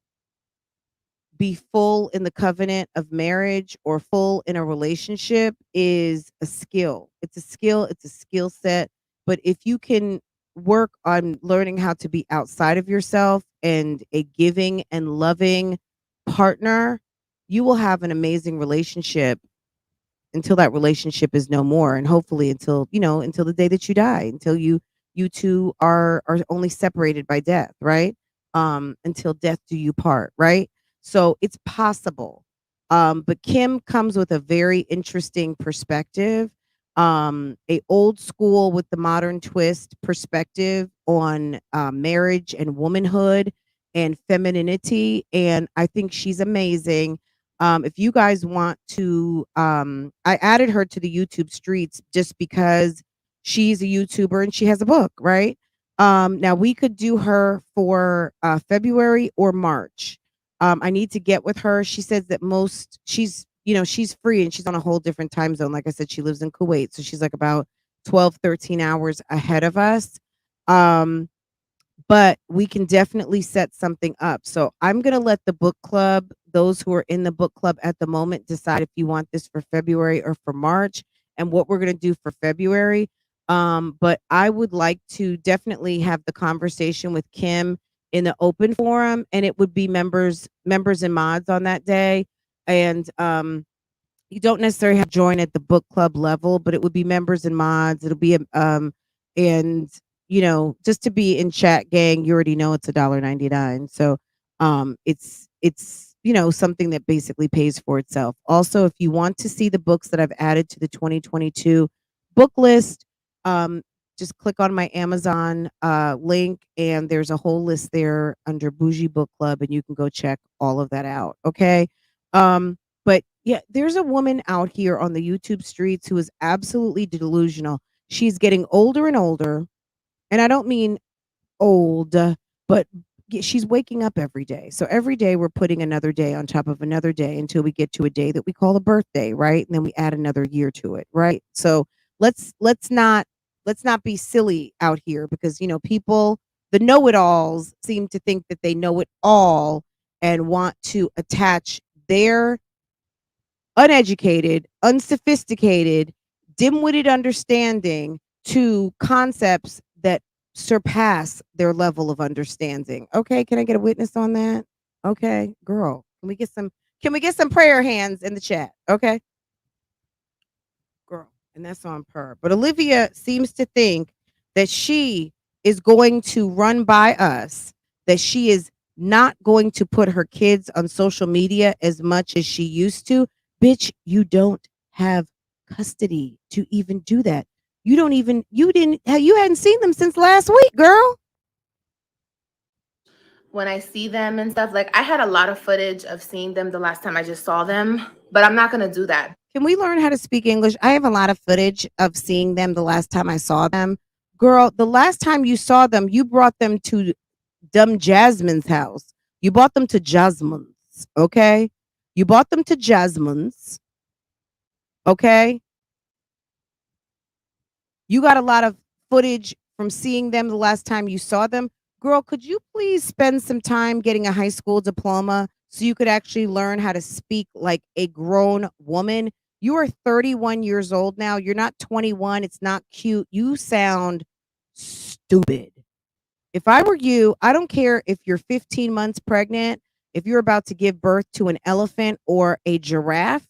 be full in the covenant of marriage or full in a relationship is a skill. It's a skill, it's a skill set. But if you can work on learning how to be outside of yourself and a giving and loving partner, you will have an amazing relationship until that relationship is no more, and hopefully until, until the day that you die, until you two are only separated by death, right? Until death do you part, right? So it's possible. But Kim comes with a very interesting perspective, a old school with the modern twist perspective on marriage and womanhood and femininity, and I think she's amazing. If you guys want to, I added her to the YouTube streets just because she's a YouTuber and she has a book, right? Now we could do her for February or March. I need to get with her. She says that she's free and she's on a whole different time zone. Like I said, she lives in Kuwait. So she's like about 12, 13 hours ahead of us. But we can definitely set something up. So I'm going to let the book club, those who are in the book club at the moment, decide if you want this for February or for March and what we're going to do for February. But I would like to definitely have the conversation with Kim in the open forum, and it would be members and mods on that day. And you don't necessarily have to join at the book club level, but it would be members and mods. It'll be and just to be in chat gang, you already know it's $1.99. So it's something that basically pays for itself. Also, if you want to see the books that I've added to the 2022 book list, just click on my Amazon link, and there's a whole list there under Bougie Book Club, and you can go check all of that out. Okay. But yeah, there's a woman out here on the YouTube streets who is absolutely delusional. She's getting older and older, and I don't mean old, but she's waking up every day. So every day we're putting another day on top of another day until we get to a day that we call a birthday, right? And then we add another year to it, right? So let's not be silly out here, because people, the know-it-alls, seem to think that they know it all and want to attach their uneducated, unsophisticated, dim-witted understanding to concepts that surpass their level of understanding. Okay, can I get a witness on that? Okay, girl, can we get some prayer hands in the chat? Okay, girl, and that's on her. But Olivia seems to think that she is going to run by us, that she is not going to put her kids on social media as much as she used to. Bitch, you don't have custody to even do that. You hadn't seen them since last week, girl. When I see them and stuff, like I had a lot of footage of seeing them the last time I just saw them, but I'm not going to do that. Can we learn how to speak English? I have a lot of footage of seeing them the last time I saw them. Girl, the last time you saw them, you brought them to dumb Jasmine's house. You brought them to Jasmine's, okay? You brought them to Jasmine's, okay? You got a lot of footage from seeing them the last time you saw them. Girl, could you please spend some time getting a high school diploma so you could actually learn how to speak like a grown woman? You are 31 years old now. You're not 21. It's not cute. You sound stupid. If I were you, I don't care if you're 15 months pregnant, if you're about to give birth to an elephant or a giraffe.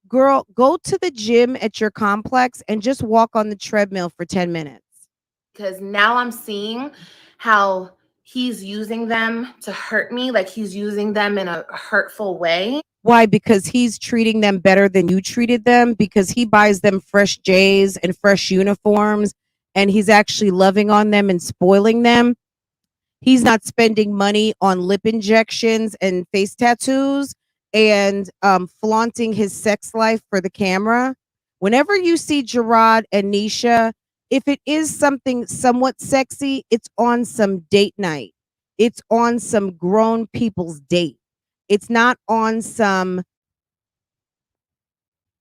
Girl, go to the gym at your complex and just walk on the treadmill for 10 minutes. because now I'm seeing how he's using them to hurt me. Like he's using them in a hurtful way. Why? Because he's treating them better than you treated them, because he buys them fresh J's and fresh uniforms, and he's actually loving on them and spoiling them. He's not spending money on lip injections and face tattoos and flaunting his sex life for the camera. Whenever you see Gerard and Nisha, if it is something somewhat sexy, it's on some date night. It's on some grown people's date. It's not on some,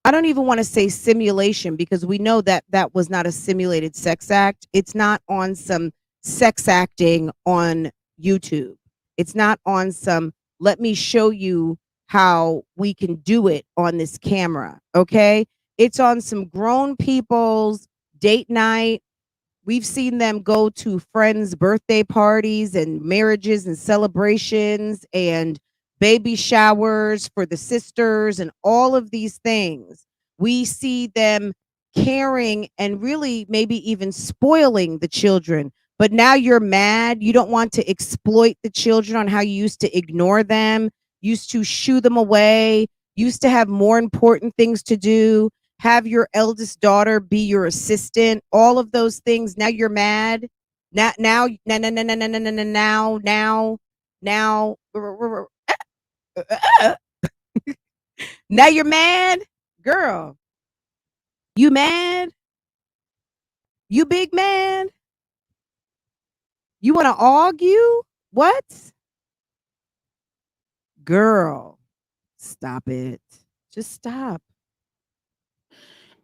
I don't even want to say simulation, because we know that that was not a simulated sex act. It's not on some sex acting on YouTube. It's not on some, let me show you how we can do it on this camera. Okay. It's on some grown people's date night. We've seen them go to friends' birthday parties and marriages and celebrations and baby showers for the sisters and all of these things. We see them caring and really maybe even spoiling the children. But now you're mad. You don't want to exploit the children on how you used to ignore them, used to shoo them away, used to have more important things to do, have your eldest daughter be your assistant, all of those things. Now you're mad. Now, now you're mad, girl. You mad? You big mad? You want to argue? What? Girl, stop it. Just stop.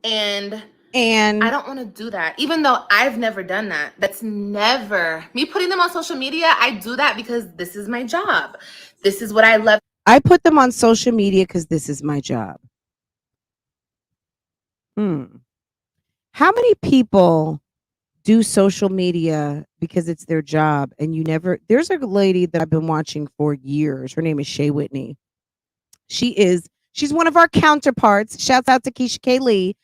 And I don't want to do that, even though I've never done that. That's never me putting them on social media. I do that because this is my job. This is what I love. I put them on social media because this is my job. How many people do social media because it's their job and you never? There's a lady that I've been watching for years. Her name is Shay Whitney. She's one of our counterparts. Shouts out to Keisha K. Lee.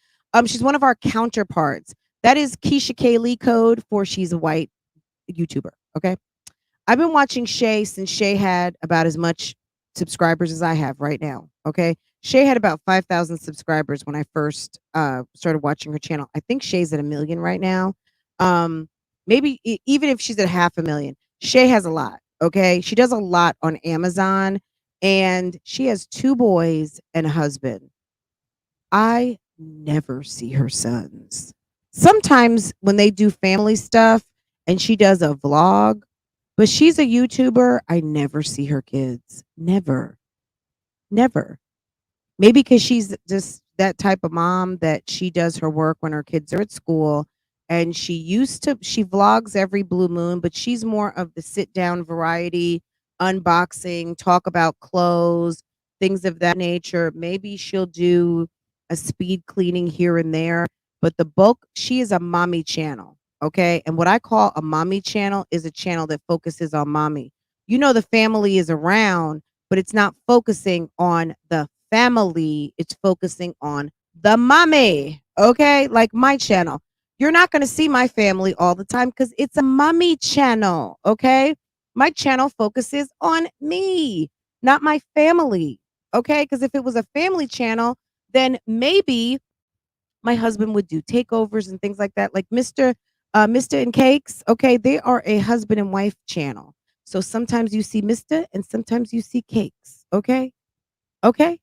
She's one of our counterparts. That is Keisha K. Lee code for she's a white YouTuber. Okay. I've been watching Shay since Shay had about as much subscribers as I have right now. Okay. Shay had about 5,000 subscribers when I first started watching her channel. I think Shay's at 1 million right now. Maybe even if she's at 500,000, Shay has a lot. Okay. She does a lot on Amazon and she has 2 boys and a husband. I never see her sons. Sometimes when they do family stuff and she does a vlog, but she's a YouTuber, I never see her kids. Never. Never. Maybe because she's just that type of mom that she does her work when her kids are at school. And she vlogs every blue moon, but she's more of the sit down variety, unboxing, talk about clothes, things of that nature. Maybe she'll do a speed cleaning here and there, but the bulk, she is a mommy channel. Okay. And what I call a mommy channel is a channel that focuses on mommy. You know, the family is around, but it's not focusing on the family. It's focusing on the mommy. Okay. Like my channel. You're not going to see my family all the time because it's a mommy channel. Okay. My channel focuses on me, not my family. Okay. Because if it was a family channel, then maybe my husband would do takeovers and things like that. Like Mr. And Cakes. Okay. They are a husband and wife channel. So sometimes you see Mr. and sometimes you see Cakes. Okay. Okay.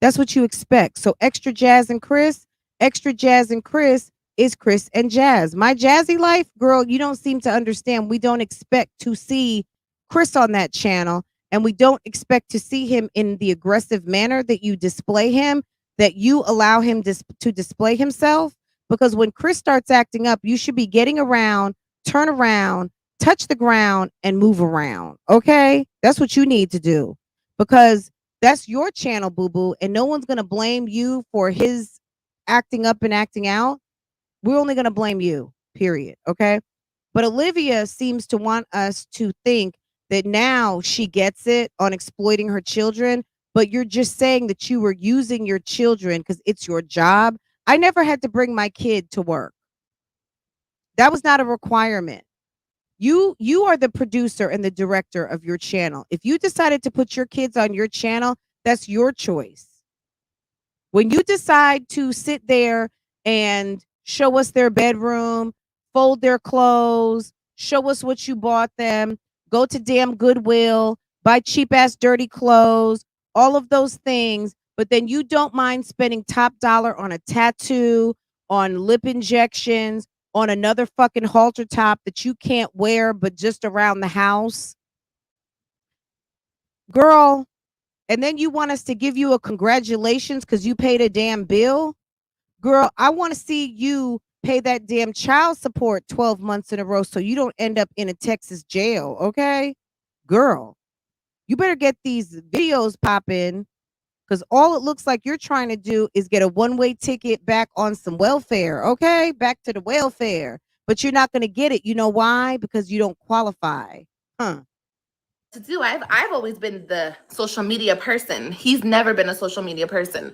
That's what you expect. So Extra Jazz and Chris is Chris and Jazz. My jazzy life, girl, you don't seem to understand. We don't expect to see Chris on that channel, and we don't expect to see him in the aggressive manner that you display him, that you allow him to display himself. Because when Chris starts acting up, you should be getting around, turn around, touch the ground, and move around. Okay? That's what you need to do. Because that's your channel, boo-boo, and no one's going to blame you for his acting up and acting out. We're only going to blame you, period. Okay. But Olivia seems to want us to think that now she gets it on exploiting her children, but you're just saying that you were using your children because it's your job. I never had to bring my kid to work. That was not a requirement. You are the producer and the director of your channel. If you decided to put your kids on your channel, that's your choice. When you decide to sit there and show us their bedroom, fold their clothes, show us what you bought them, go to damn Goodwill, buy cheap ass dirty clothes, all of those things, but then you don't mind spending top dollar on a tattoo, on lip injections, on another fucking halter top that you can't wear but just around the house. Girl, and then you want us to give you a congratulations because you paid a damn bill? Girl, I want to see you pay that damn child support 12 months in a row so you don't end up in a Texas jail, okay? Girl, you better get these videos popping because all it looks like you're trying to do is get a one-way ticket back on some welfare, okay? Back to the welfare. But you're not going to get it. You know why? Because you don't qualify. Huh. To do. I've always been the social media person. He's never been a social media person.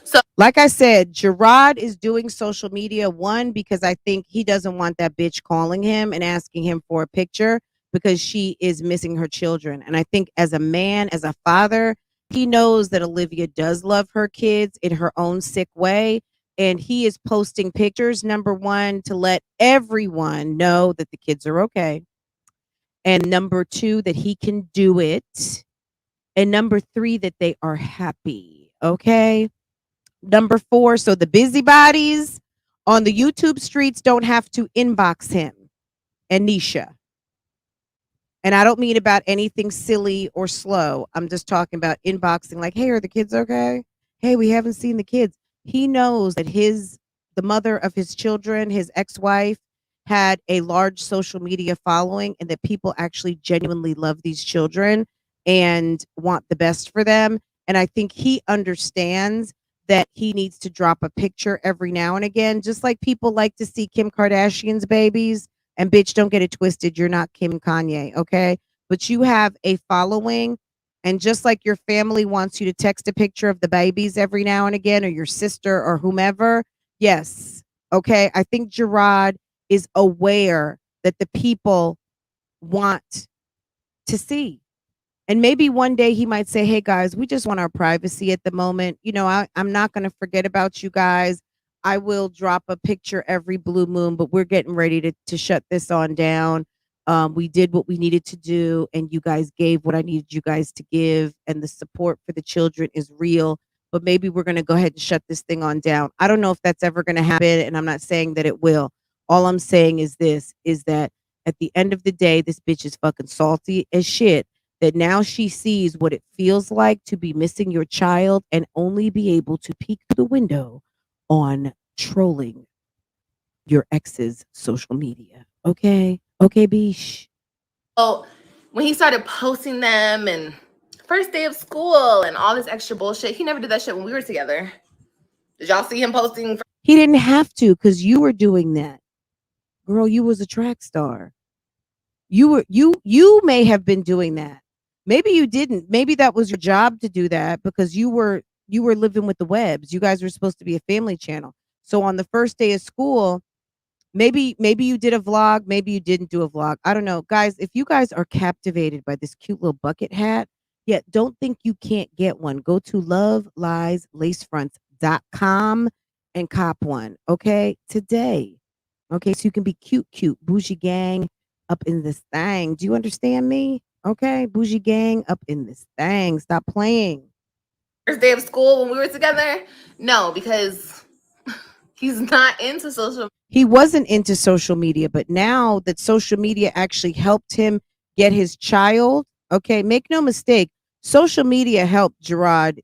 So Like I said, Gerard is doing social media, one, because I think he doesn't want that bitch calling him and asking him for a picture because she is missing her children. And I think as a man, as a father, he knows that Olivia does love her kids in her own sick way. And he is posting pictures, number one, to let everyone know that the kids are okay. And number two, that he can do it. And number three, that they are happy. Okay. Number four, so the busybodies on the YouTube streets don't have to inbox him and Nisha. And I don't mean about anything silly or slow. I'm just talking about inboxing like, hey, are the kids okay? Hey, we haven't seen the kids. He knows that the mother of his children, his ex-wife, had a large social media following and that people actually genuinely love these children and want the best for them. And I think he understands that he needs to drop a picture every now and again, just like people like to see Kim Kardashian's babies. And bitch, don't get it twisted. You're not Kim and Kanye, okay? But you have a following. And just like your family wants you to text a picture of the babies every now and again, or your sister or whomever, yes, okay? I think Gerard is aware that the people want to see. And maybe one day he might say, hey guys, we just want our privacy at the moment. You know, I'm not going to forget about you guys. I will drop a picture every blue moon, but we're getting ready to shut this on down. We did what we needed to do, and you guys gave what I needed you guys to give, and the support for the children is real. But maybe we're going to go ahead and shut this thing on down. I don't know if that's ever going to happen, and I'm not saying that it will. All I'm saying is this, is that at the end of the day, this bitch is fucking salty as shit that now she sees what it feels like to be missing your child and only be able to peek through the window on trolling your ex's social media. Okay? Okay, Beeshhhh. So when he started posting them and first day of school and all this extra bullshit, he never did that shit when we were together. Did y'all see him posting? He didn't have to because you were doing that. Girl, you was a track star. You may have been doing that. Maybe you didn't. Maybe that was your job to do that because you were living with the Webbs. You guys were supposed to be a family channel. So on the first day of school, maybe you did a vlog, maybe you didn't do a vlog. I don't know. Guys, if you guys are captivated by this cute little bucket hat, yet don't think you can't get one. Go to lovelieslacefronts.com and cop one, okay? Today. Okay, so you can be cute, bougie gang up in this thing. Do you understand me? Okay, bougie gang up in this thing. Stop playing. First day of school when we were together? No, because he's not into social. He wasn't into social media, but now that social media actually helped him get his child, okay, make no mistake, social media helped Gerard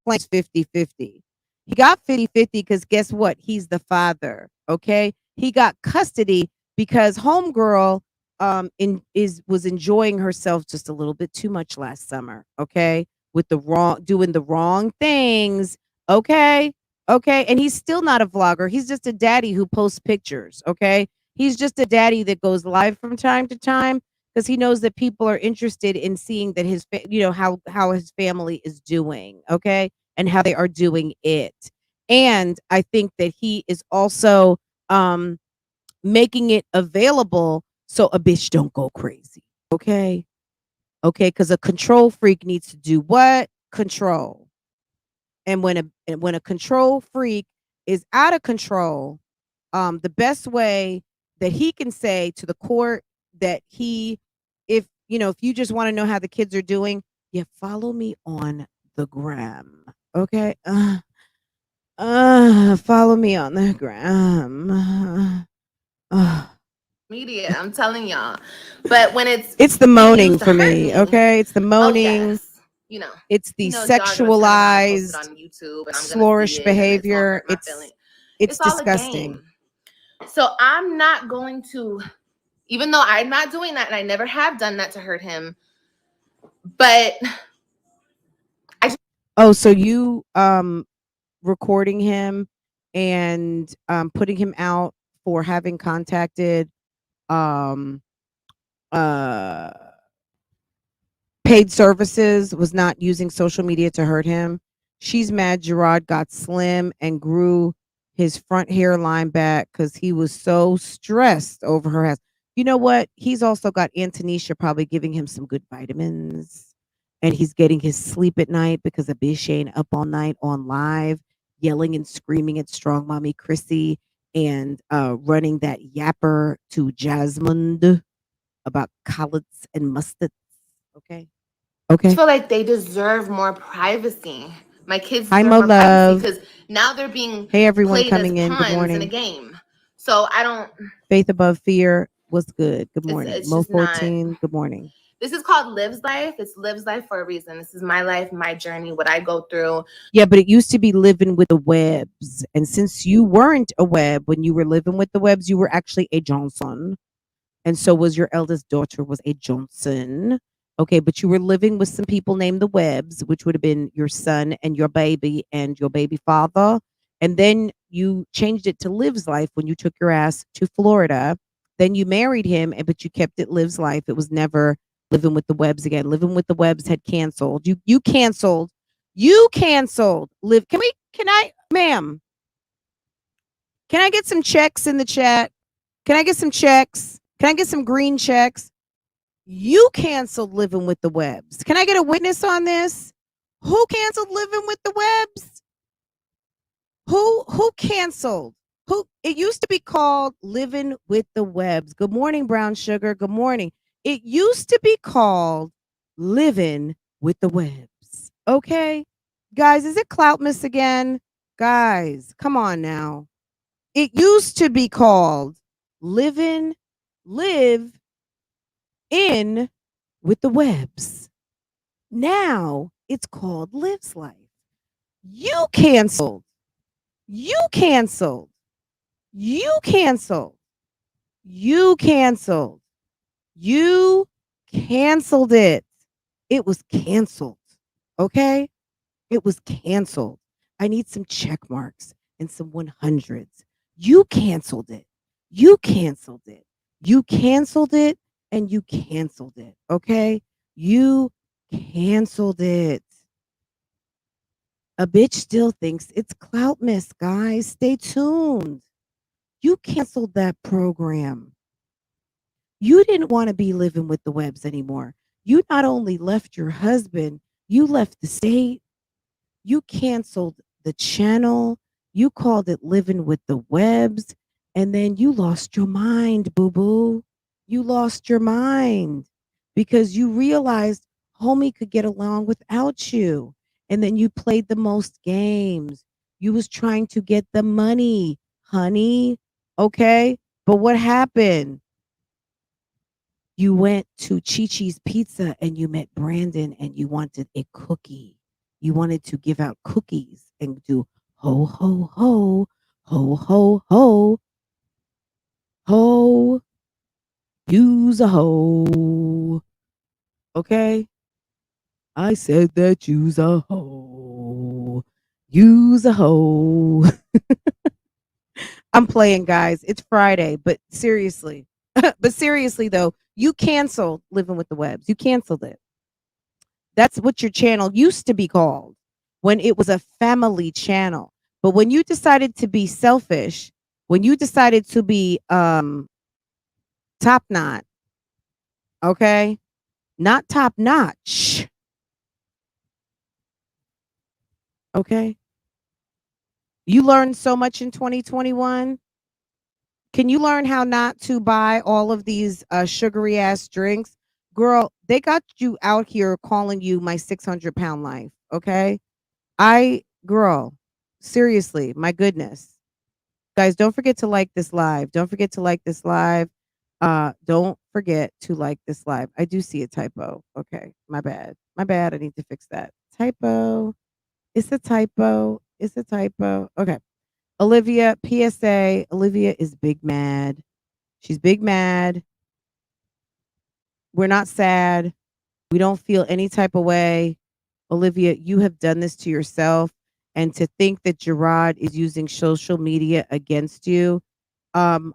claim 50-50. He got 50-50 because guess what? He's the father, okay? He got custody because homegirl was enjoying herself just a little bit too much last summer, okay? With doing the wrong things, okay? Okay, and he's still not a vlogger. He's just a daddy who posts pictures, okay? He's just a daddy that goes live from time to time because he knows that people are interested in seeing that how his family is doing, okay? And how they are doing it. And I think that he is also making it available so a bitch don't go crazy. Okay? Okay, because a control freak needs to do what? Control. And when a control freak is out of control, the best way that he can say to the court that if you just want to know how the kids are doing, yeah, follow me on the gram. Okay? Follow me on the gram. Media, I'm telling y'all. But when It's the moaning for me, okay? It's the moaning. Oh, yes. It's the he knows y'all are gonna tell him I post it sexualized, on YouTube, and I'm gonna slorish see it, and it's gonna behavior. hurt my feelings. It's all disgusting. a game. So I'm not going to, even though I'm not doing that, and I never have done that to hurt him. But so you recording him and putting him out for having contacted paid services, was not using social media to hurt him. She's mad Gerard got slim and grew his front hairline back because he was so stressed over her ass. You know what? He's also got Antonisha probably giving him some good vitamins. And he's getting his sleep at night because of Beeshhhh ain't up all night on live, yelling and screaming at Strong Mommy Chrissy and running that yapper to Jasmine about collards and mustards. Okay. Okay. I feel like they deserve more privacy. My kids Hi, deserve Mo more privacy Love. because now they're being Hey, everyone played coming as in. Good pawns in a morning. game. So I don't. Faith Above Fear. What's good? Good morning. It's Mo just not. 14. Good morning. This is called Lives Life. It's Lives Life for a reason. This is my life, my journey, what I go through. Yeah, but it used to be Living with the Webs. And since you weren't a Web when you were living with the Webs, you were actually a Johnson. And so was your eldest daughter was a Johnson. Okay, but you were living with some people named the Webbs, which would have been your son and your baby father. And then you changed it to Lives Life when you took your ass to Florida. Then you married him, but you kept it Lives Life. It was never Living with the Webbs again. Living with the Webbs had canceled. You canceled. You canceled. Ma'am? Can I get some checks in the chat? Can I get some checks? Can I get some green checks? You canceled Living with the Webbs. Can I get a witness on this? Who canceled Living with the Webbs? Who canceled? Who? It used to be called Living with the Webbs. Good morning, Brown Sugar. Good morning. It used to be called Living with the Webbs. Okay? Guys, is it Cloutmas again? Guys, come on now. It used to be called Live in with the Webbs. Now it's called Lives Life. You canceled. You canceled. You canceled. You canceled. You canceled it. It was canceled. Okay? It was canceled. I need some check marks and some 100s. You canceled it. You canceled it. You canceled it and you canceled it. Okay? You canceled it. A bitch still thinks it's Cloutmas, guys. Stay tuned. You canceled that program. You didn't want to be living with the Webbs anymore. You not only left your husband, you left the state. You canceled the channel. You called it Living with the Webbs. And then you lost your mind, boo-boo. You lost your mind because you realized homie could get along without you. And then you played the most games. You was trying to get the money, honey. Okay? But what happened? You went to Chi-Chi's Pizza and you met Brandon and you wanted a cookie. You wanted to give out cookies and do ho, ho, ho, ho, ho, ho, ho, use a hoe. Okay? I said that use a hoe. Use a hoe. I'm playing, guys. It's Friday, but seriously. But seriously, though, you canceled Living with the Webbs. You canceled it. That's what your channel used to be called when it was a family channel. But when you decided to be selfish When you decided to be top knot, okay? Not top notch. Okay? You learned so much in 2021. Can you learn how not to buy all of these sugary ass drinks? Girl, they got you out here calling you my 600-pound life. Okay. Girl, seriously, my goodness. Guys, don't forget to like this live. Don't forget to like this live. Don't forget to like this live. I do see a typo. Okay. My bad. My bad. I need to fix that. Typo. It's a typo. It's a typo. Okay. Olivia, PSA. Olivia is big mad. She's big mad. We're not sad. We don't feel any type of way. Olivia, you have done this to yourself. And to think that Gerard is using social media against you, can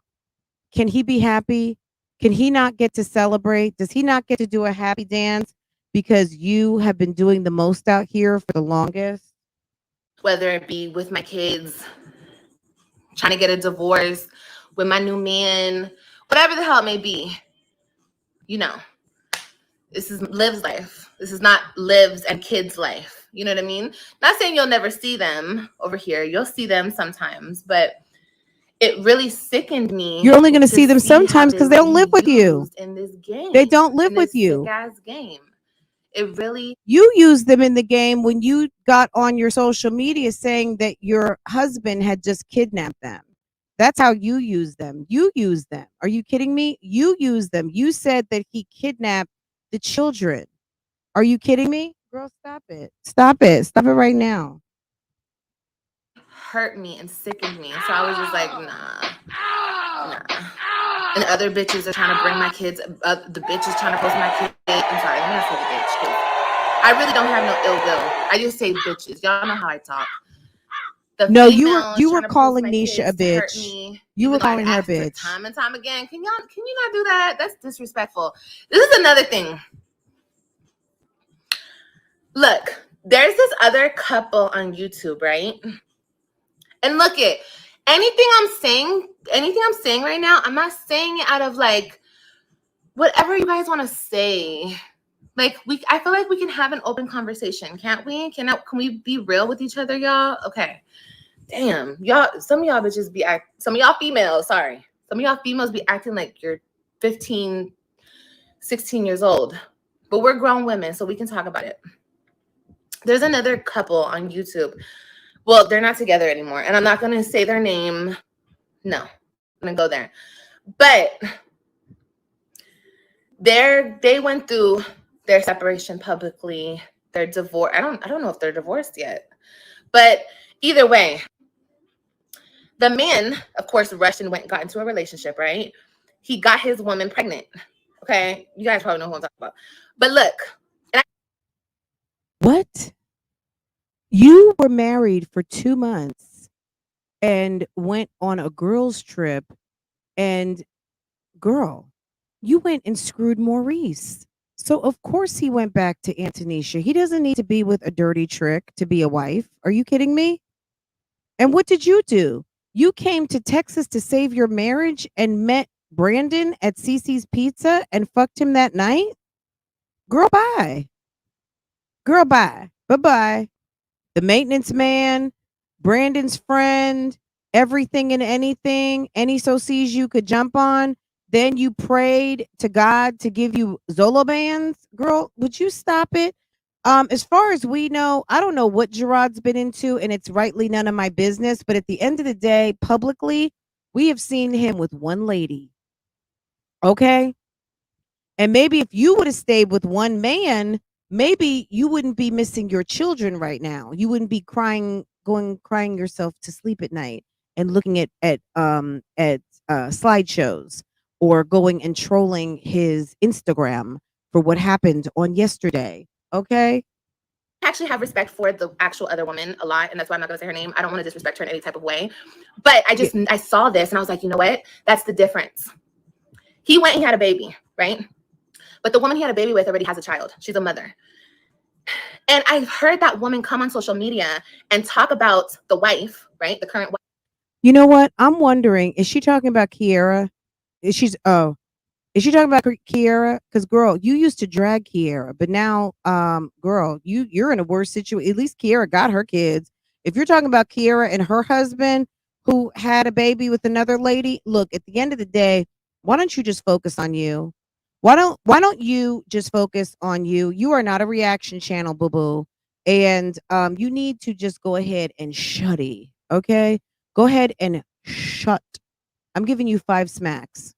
he be happy? Can he not get to celebrate? Does he not get to do a happy dance because you have been doing the most out here for the longest? Whether it be with my kids, trying to get a divorce, with my new man, whatever the hell it may be, you know, this is Liv's life. This is not Liv's and kids' life. You know what I mean? Not saying you'll never see them over here. You'll see them sometimes, but it really sickened me. You're only going to see them sometimes because they don't live with you. In this game, they don't live with you. Sick-ass game. It really. You used them in the game when you got on your social media saying that your husband had just kidnapped them. That's how you use them. You use them. Are you kidding me? You use them. You said that he kidnapped the children. Are you kidding me? Girl, stop it. Stop it. Stop it right now. Hurt me and sickened me. So I was just like, nah. And other bitches are trying to bring my kids. The bitch is trying to post my kids. I'm sorry, let me not say the bitch. I really don't have no ill will. I just say bitches. Y'all know how I talk. No, you were calling Nisha a bitch. You were calling her a bitch time and time again. Can you not do that? That's disrespectful. This is another thing. Look, there's this other couple on YouTube, right? And look it. Anything I'm saying right now, I'm not saying it out of like whatever you guys want to say. Like I feel like we can have an open conversation, can't we? Can we be real with each other, y'all? Okay. Damn, y'all. Some of y'all bitches some of y'all females, sorry. Some of y'all females be acting like you're 15, 16 years old. But we're grown women, so we can talk about it. There's another couple on YouTube. Well, they're not together anymore. And I'm not going to say their name. No, I'm going to go there. But they went through their separation publicly, their divorce. I don't know if they're divorced yet. But either way, the man, of course, rushed and got into a relationship, right? He got his woman pregnant. Okay? You guys probably know who I'm talking about. But look. What? You were married for 2 months and went on a girls' trip, and girl, you went and screwed Maurice. So of course he went back to Antonisha. He doesn't need to be with a dirty trick to be a wife. Are you kidding me? And what did you do? You came to Texas to save your marriage and met Brandon at Cece's Pizza and fucked him that night? Girl, bye. Girl, bye. Bye-bye. The maintenance man, Brandon's friend, everything and anything, any socies you could jump on. Then you prayed to God to give you Zolo bands. Girl, would you stop it? As far as we know, I don't know what Gerard's been into, and it's rightly none of my business. But at the end of the day, publicly, we have seen him with one lady. Okay? And maybe if you would have stayed with one man, maybe you wouldn't be missing your children right now. You wouldn't be crying yourself to sleep at night and looking at slideshows or going and trolling his Instagram for what happened on yesterday. Okay. I actually have respect for the actual other woman a lot, and that's why I'm not gonna say her name. I don't want to disrespect her in any type of way. But I saw this and I was like, you know what? That's the difference. He went and had a baby, right? But the woman he had a baby with already has a child. She's a mother. And I've heard that woman come on social media and talk about the wife, right? The current wife, You know what? I'm wondering, is she talking about Kiera? Is she talking about Kiera? Because girl, you used to drag Kiera, but now, girl, you're in a worse situation. At least Kiera got her kids. If you're talking about Kiera and her husband who had a baby with another lady, look, at the end of the day, why don't you just focus on you? Why don't you just focus on you? You are not a reaction channel, boo boo. And you need to just go ahead and shutty. Okay? Go ahead and shut. I'm giving you 5 smacks.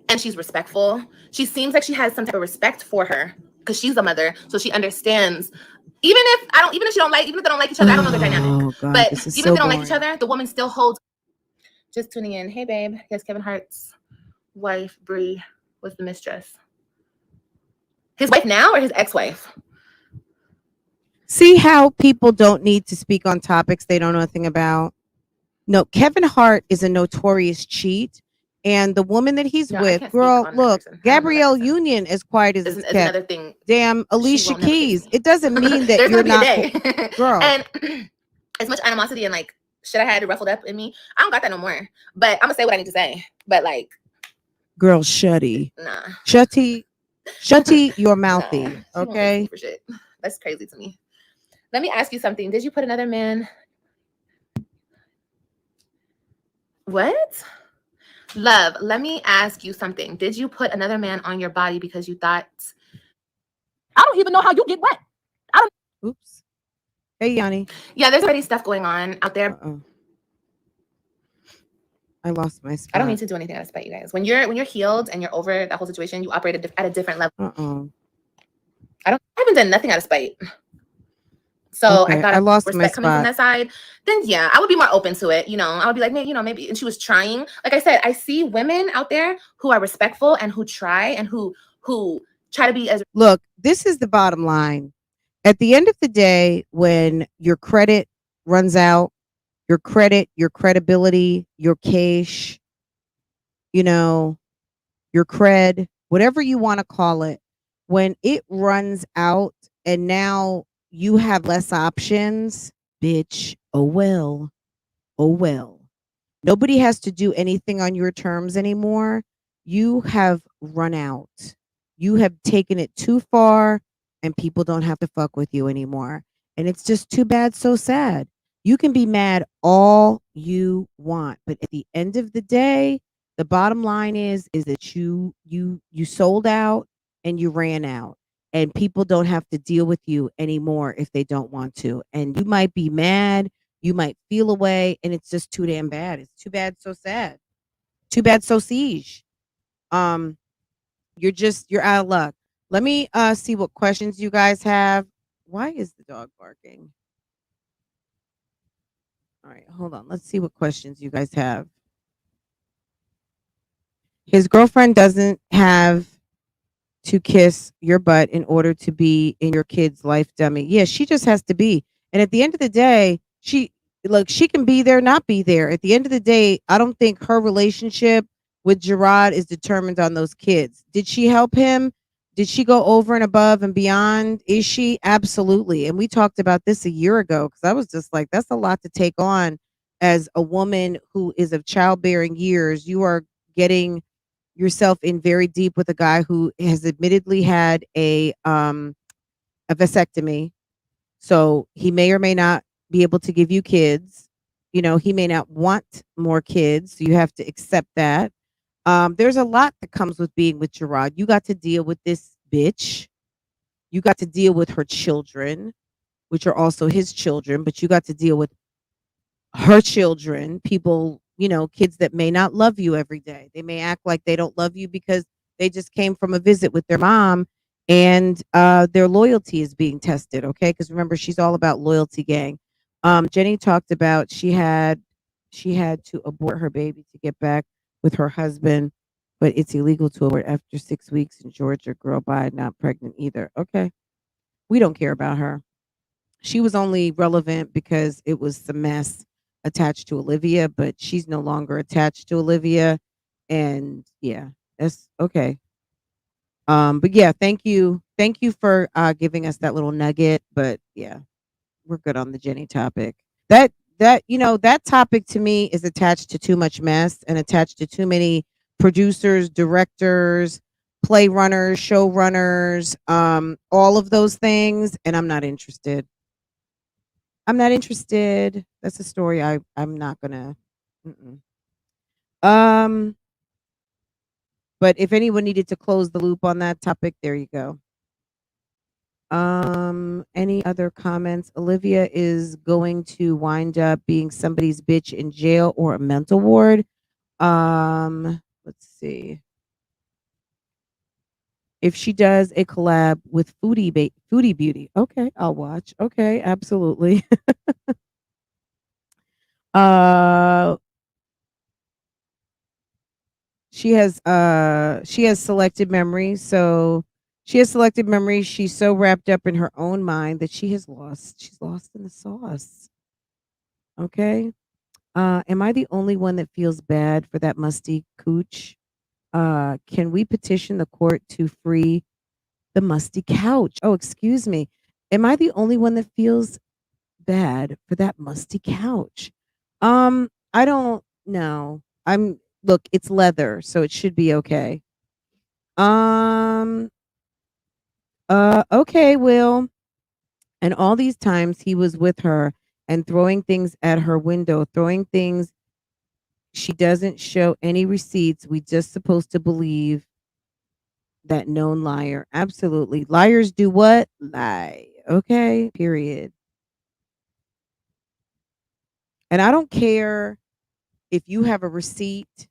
And she's respectful. She seems like she has some type of respect for her because she's a mother, so she understands. Even if they don't like each other, I don't know their dynamic. God, But this is even so if they don't like each boring. other, the woman still holds. Just tuning in. Hey, babe. Yes, Kevin Hart's wife, Bree, was the mistress. His wife now or his ex-wife? See how people don't need to speak on topics they don't know nothing about? No, Kevin Hart is a notorious cheat. And the woman that he's Yeah, I with, can't speak girl, on that look, person. I don't know that Gabrielle person. Union, as quiet as Is it's kept. another thing. Damn, She Alicia won't never face Keys. me. It doesn't mean that There's you're gonna be not, a day. girl. And as much animosity and like shit I had ruffled up in me, I don't got that no more. But I'm gonna say what I need to say. But like, girl, shutty. nah. Shutty your mouthy. Nah, she won't face Okay. me for shit. That's crazy to me. Let me ask you something. Did you put another man? What? Love, let me ask you something. Did you put another man on your body because you thought, I don't even know how you get wet? Oops. Hey, Yanni. Yeah, there's already stuff going on out there. I lost my spot. I don't mean to do anything out of spite, you guys. When you're healed and you're over that whole situation, you operate at a different level. I haven't done nothing out of spite. So Okay, I thought I lost respect my coming from spot. that side, then yeah, I would be more open to it. You know, I would be like, maybe. And she was trying. Like I said, I see women out there who are respectful and who try and who try to be as. Look, this is the bottom line. At the end of the day, when your credit runs out, your credit, your credibility, your cash, you know, your cred, whatever you want to call it, when it runs out and now you have less options, bitch, oh well. Oh well. Nobody has to do anything on your terms anymore. You have run out. You have taken it too far and people don't have to fuck with you anymore. And it's just too bad, so sad. You can be mad all you want, but at the end of the day, the bottom line is that you sold out and you ran out. And people don't have to deal with you anymore if they don't want to. And you might be mad, you might feel away, and it's just too damn bad. It's too bad, so sad. Too bad, so siege. Um, you're out of luck. Let me see what questions you guys have. Why is the dog barking? All right, hold on. Let's see what questions you guys have. His girlfriend doesn't have to kiss your butt in order to be in your kid's life, dummy. Yeah, she just has to be. And at the end of the day, she can be there, not be there. At the end of the day, I don't think her relationship with Gerard is determined on those kids. Did she help him? Did she go over and above and beyond? Is she? Absolutely. And we talked about this a year ago because I was just like, that's a lot to take on as a woman who is of childbearing years. You are getting yourself in very deep with a guy who has admittedly had a vasectomy. So he may or may not be able to give you kids. You know, he may not want more kids. So you have to accept that. There's a lot that comes with being with Gerard. You got to deal with this bitch. You got to deal with her children, which are also his children, but you got to deal with her children, people, kids that may not love you every day. They may act like they don't love you because they just came from a visit with their mom and their loyalty is being tested. Okay. Because remember, she's all about loyalty gang. Jenny talked about she had to abort her baby to get back with her husband, but it's illegal to abort after 6 weeks in Georgia. Girl by not pregnant either. Okay. We don't care about her. She was only relevant because it was the mess attached to Olivia, but she's no longer attached to Olivia. And yeah, that's okay. But yeah, thank you for giving us that little nugget. But yeah, we're good on the Jenny topic. That that topic to me is attached to too much mess and attached to too many producers, directors, play runners, show runners, all of those things, and I'm not interested. I'm not interested. That's a story I'm not gonna. Mm-mm. Um, but if anyone needed to close the loop on that topic, there you go. Any other comments? Olivia is going to wind up being somebody's bitch in jail or a mental ward. Let's see. If she does a collab with Foodie Beauty, okay, I'll watch. Okay, absolutely. uh, she has selective memory, so she has selective memory. She's so wrapped up in her own mind that she's lost in the sauce. Okay. Am I the only one that feels bad for that musty cooch? Can we petition the court to free the musty couch? Oh, excuse me. Am I the only one that feels bad for that musty couch? I don't know. Look, it's leather, so it should be okay. Um, okay, Will. And all these times he was with her and throwing things at her window, throwing things. She doesn't show any receipts. We just supposed to believe that known liar. Absolutely. Liars do what? Lie. Okay. Period. And I don't care if you have a receipt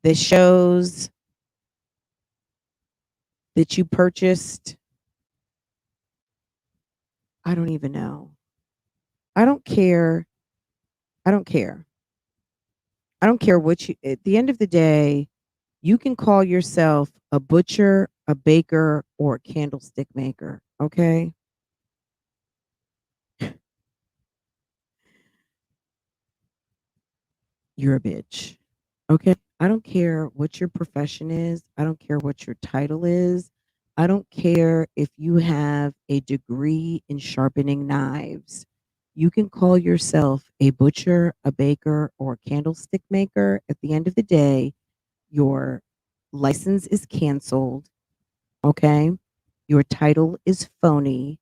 that shows that you purchased. I don't even know. I don't care. I don't care. I don't care what you, at the end of the day, you can call yourself a butcher, a baker, or a candlestick maker. Okay. You're a bitch. Okay. I don't care what your profession is. I don't care what your title is. I don't care if you have a degree in sharpening knives. You can call yourself a butcher, a baker, or a candlestick maker. At the end of the day, your license is canceled. Okay. Your title is phony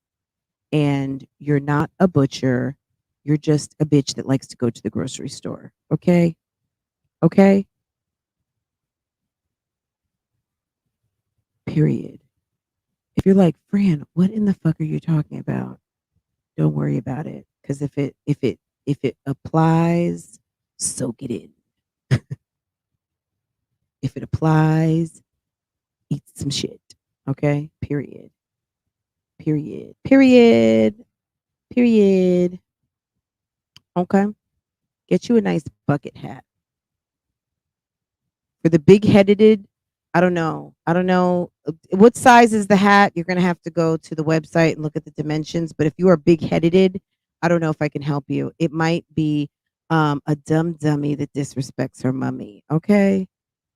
and you're not a butcher. You're just a bitch that likes to go to the grocery store. Okay. Okay. Period. If you're like, Fran, what in the fuck are you talking about? Don't worry about it. Because if it applies, soak it in. If it applies, eat some shit. Okay? Period. Period. Period. Period. Okay. Get you a nice bucket hat. For the big headed, I don't know. I don't know what size is the hat. You're gonna have to go to the website and look at the dimensions. But if you are big headed, I don't know if I can help you. It might be a dumb dummy that disrespects her mummy. Okay,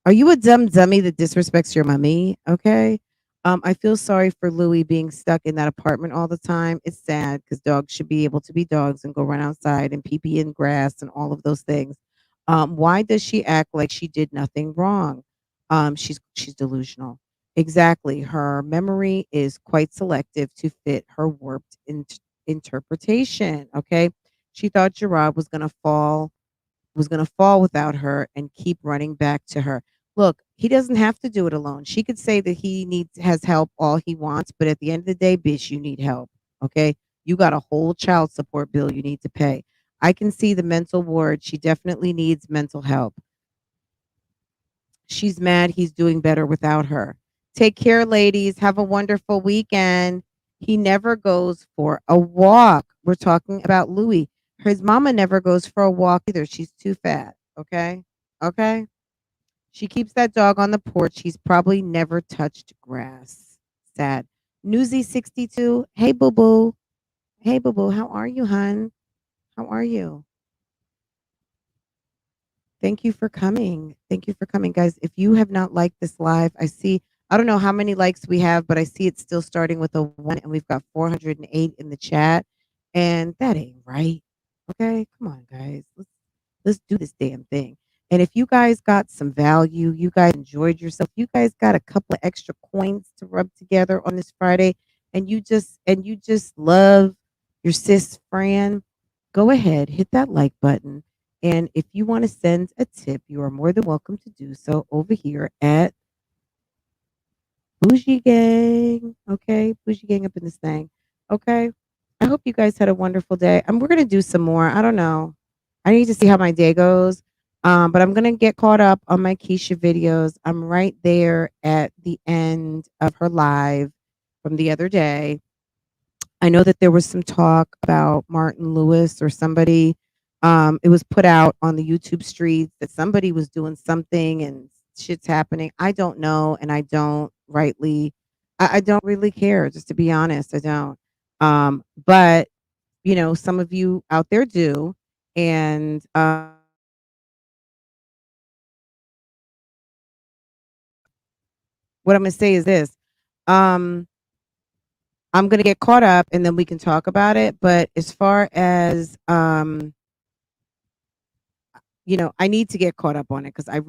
are you a dumb dummy that disrespects your mummy? Okay. I feel sorry for Louie being stuck in that apartment all the time. It's sad because dogs should be able to be dogs and go run outside and pee pee in grass and all of those things. Why does she act like she did nothing wrong? She's delusional. Exactly. Her memory is quite selective to fit her warped interpretation. Okay. She thought Gerard was going to fall without her and keep running back to her. Look, he doesn't have to do it alone. She could say that he needs has help all he wants, but at the end of the day, bitch, you need help. Okay? You got a whole child support bill you need to pay. I can see the mental ward. She definitely needs mental help. She's mad he's doing better without her. Take care, ladies. Have a wonderful weekend. He never goes for a walk. We're talking about Louis. His mama never goes for a walk either. She's too fat. Okay. Okay. She keeps that dog on the porch. He's probably never touched grass. Sad. Newsy 62. Hey, boo boo. Hey, boo boo. How are you, hun? How are you? Thank you for coming. Thank you for coming, guys. If you have not liked this live, I see I don't know how many likes we have, but I see it's still starting with a 1, and we've got 408 in the chat, and that ain't right. Okay, come on, guys. Let's do this damn thing. And if you guys got some value, you guys enjoyed yourself, you guys got a couple of extra coins to rub together on this Friday, and you just love your sis Fran, go ahead, hit that like button. And if you want to send a tip, you are more than welcome to do so over here at Bougie Gang. Okay, Bougie Gang up in this thing. Okay. I hope you guys had a wonderful day. We're gonna do some more. I don't know. I need to see how my day goes. But I'm gonna get caught up on my Keisha videos. I'm right there at the end of her live from the other day. I know that there was some talk about Martin Lewis or somebody. It was put out on the YouTube streets that somebody was doing something and shit's happening. I don't know, and I don't really care. Just to be honest, I don't. But you know, some of you out there do, and what I'm gonna say is this. Um, I'm gonna get caught up, and then we can talk about it. But as far as you know, I need to get caught up on it because I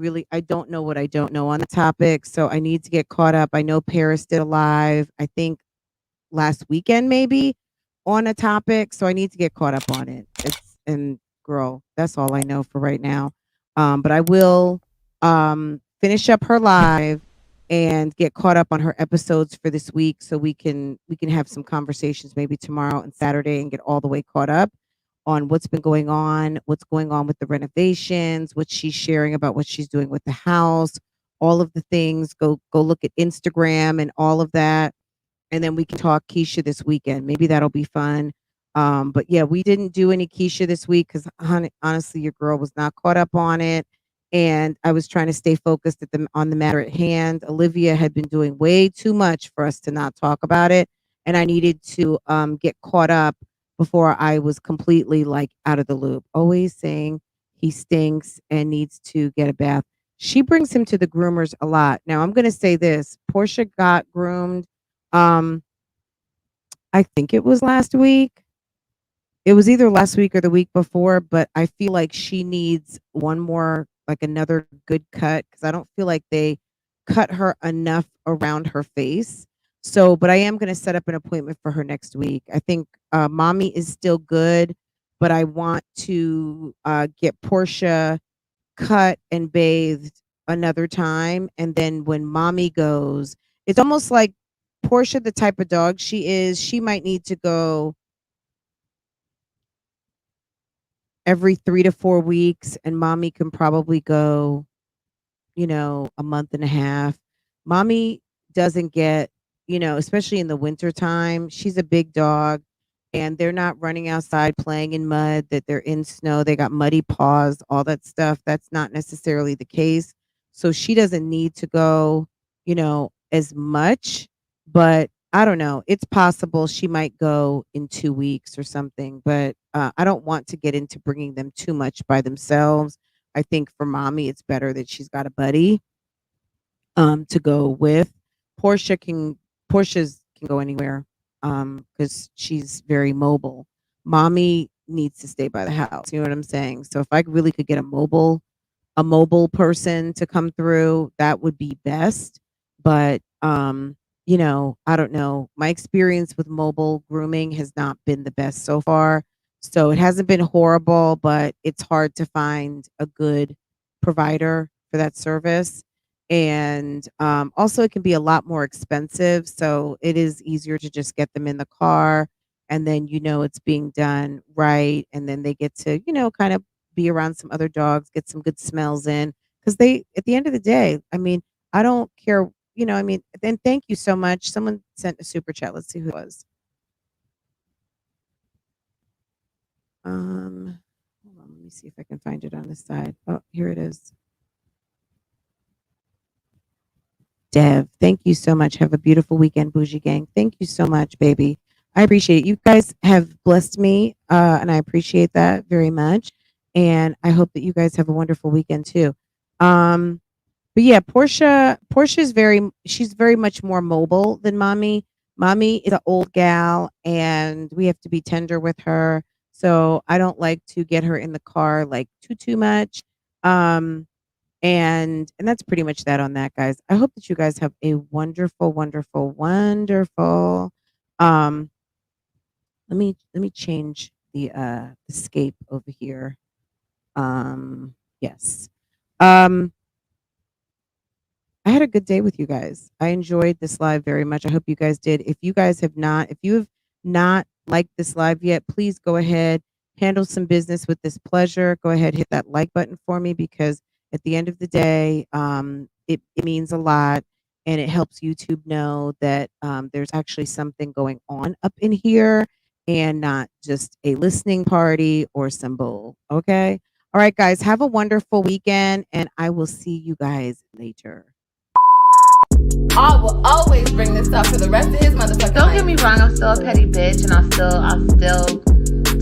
don't know what I don't know on the topic. So I need to get caught up. I know Paris did a live, I think last weekend maybe, on a topic. So I need to get caught up on it. And girl, that's all I know for right now. But I will finish up her live and get caught up on her episodes for this week so we can have some conversations maybe tomorrow and Saturday and get all the way caught up on what's going on with the renovations, what she's sharing about what she's doing with the house, all of the things. Go look at Instagram and all of that, and then we can talk Keisha this weekend. Maybe that'll be fun. But yeah, we didn't do any Keisha this week because honestly, your girl was not caught up on it, and I was trying to stay focused on the matter at hand. Olivia had been doing way too much for us to not talk about it, and I needed to get caught up before I was completely like out of the loop. Always saying he stinks and needs to get a bath. She brings him to the groomers a lot. Now I'm going to say this: Portia got groomed. Um, I think it was last week. It was either last week or the week before, but I feel like she needs one more, like another good cut, because I don't feel like they cut her enough around her face. So, but I am going to set up an appointment for her next week. I think mommy is still good, but I want to get Portia cut and bathed another time. And then when mommy goes, it's almost like Portia, the type of dog she is, she might need to go every 3 to 4 weeks, and mommy can probably go, you know, a month and a half. Mommy doesn't get, you know, especially in the winter time, she's a big dog and they're not running outside playing in mud, that they're in snow, they got muddy paws, all that stuff. That's not necessarily the case. So she doesn't need to go, you know, as much, but I don't know. It's possible she might go in 2 weeks or something, but I don't want to get into bringing them too much by themselves. I think for mommy, it's better that she's got a buddy to go with. Portia's can go anywhere because she's very mobile. Mommy needs to stay by the house. You know what I'm saying? So if I really could get a mobile person to come through, that would be best. But you know, I don't know. My experience with mobile grooming has not been the best so far. So it hasn't been horrible, but it's hard to find a good provider for that service. And also, it can be a lot more expensive. So it is easier to just get them in the car, and then you know it's being done right. And then they get to, you know, kind of be around some other dogs, get some good smells in. Because they, at the end of the day, I mean, I don't care, you know, I mean, then thank you so much. Someone sent a super chat. Let's see who it was. Hold on, let me see if I can find it on this side. Oh, here it is. Dev, thank you so much. Have a beautiful weekend, Bougie Gang. Thank you so much, baby. I appreciate it. You guys have blessed me, and I appreciate that very much. And I hope that you guys have a wonderful weekend too. Um, But yeah, Portia's she's very much more mobile than mommy. Mommy is an old gal and we have to be tender with her. So I don't like to get her in the car like too much. Um and that's pretty much that on that, guys. I hope that you guys have a wonderful um let me change the scape over here. Yes. Um I had a good day with you guys. I enjoyed this live very much. I hope you guys did. If you have not liked this live yet, please go ahead, handle some business with this pleasure. Go ahead, hit that like button for me because at the end of the day, it means a lot and it helps YouTube know that there's actually something going on up in here and not just a listening party or some bull. Okay. All right, guys, have a wonderful weekend and I will see you guys later. I will always bring this up for the rest of his motherfucking Don't get me wrong, I'm still a petty bitch and I'll still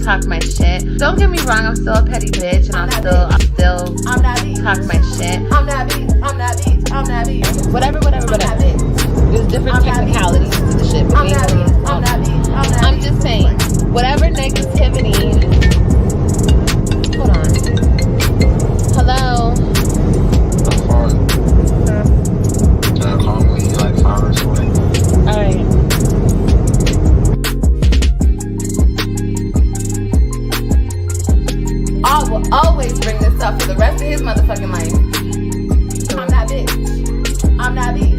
talk my shit. Don't get me wrong, I'm still a petty bitch and I'll still talk my shit. I'm that bitch. Whatever. There's different technicalities to the shit. I'm just saying, whatever negativity. Hold on. Hello. Alright. I will always bring this up for the rest of his motherfucking life. I'm that bitch.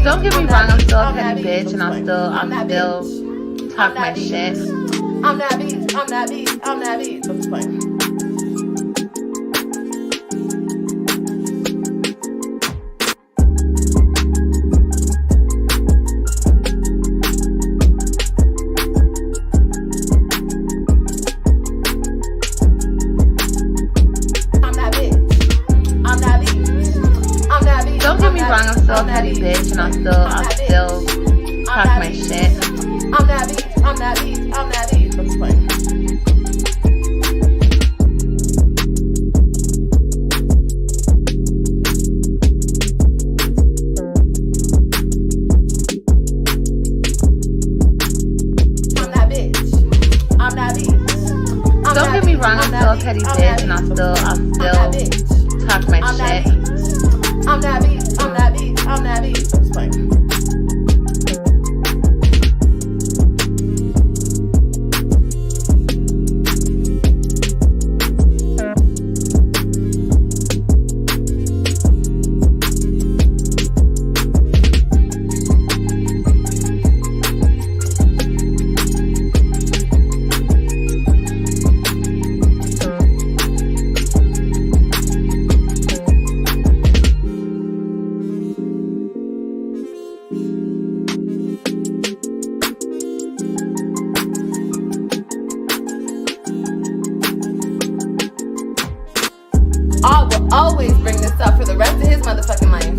Don't get me wrong, I'm still a petty bitch and I'll still talk my shit. I'm that bitch. I'm just playing. Don't get me wrong, I'm still a petty bitch and I'll still talk my shit. I'm that bitch. I'm just playing. Don't get me wrong, I'm still a petty bitch and I'll still talk my shit. I'm that bitch. I'm just playing. I will always bring this up for the rest of his motherfucking life.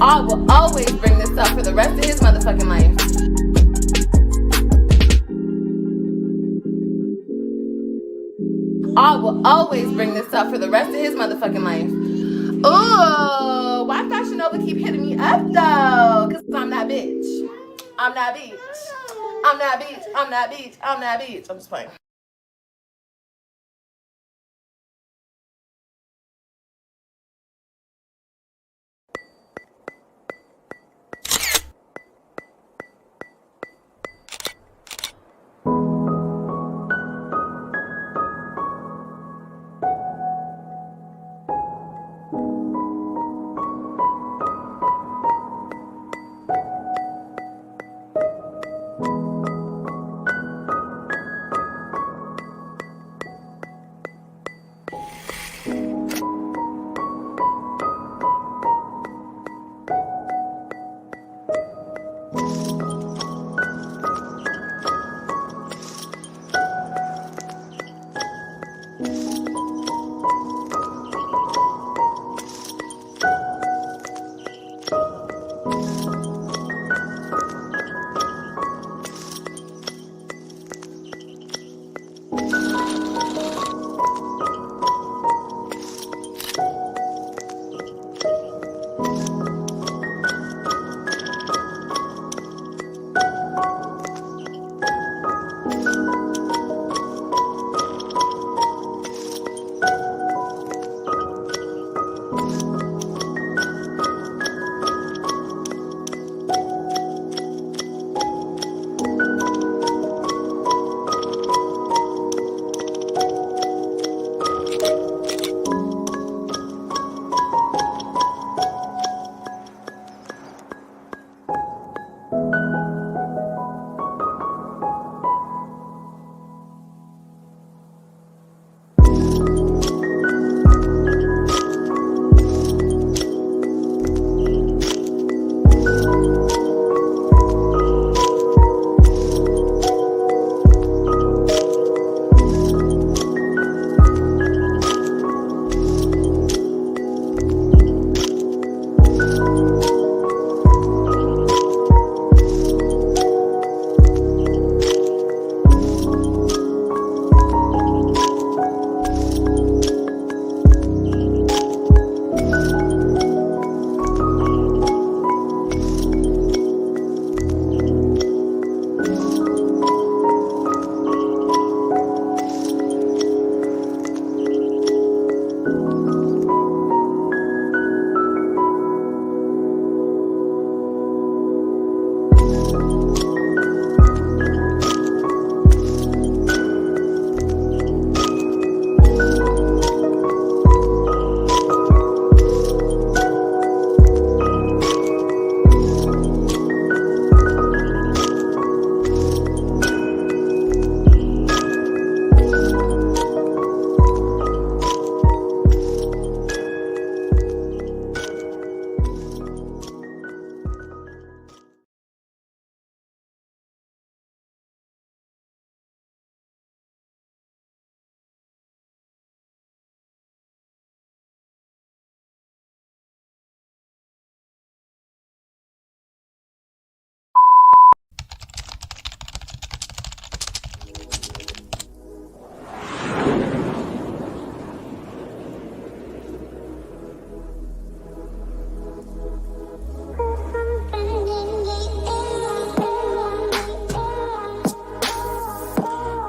I will always bring this up for the rest of his motherfucking life. I will always bring this up for the rest of his motherfucking life. Ooh, why Fashion Nova keep hitting me up though? Cause I'm that bitch. I'm that bitch. I'm just playing.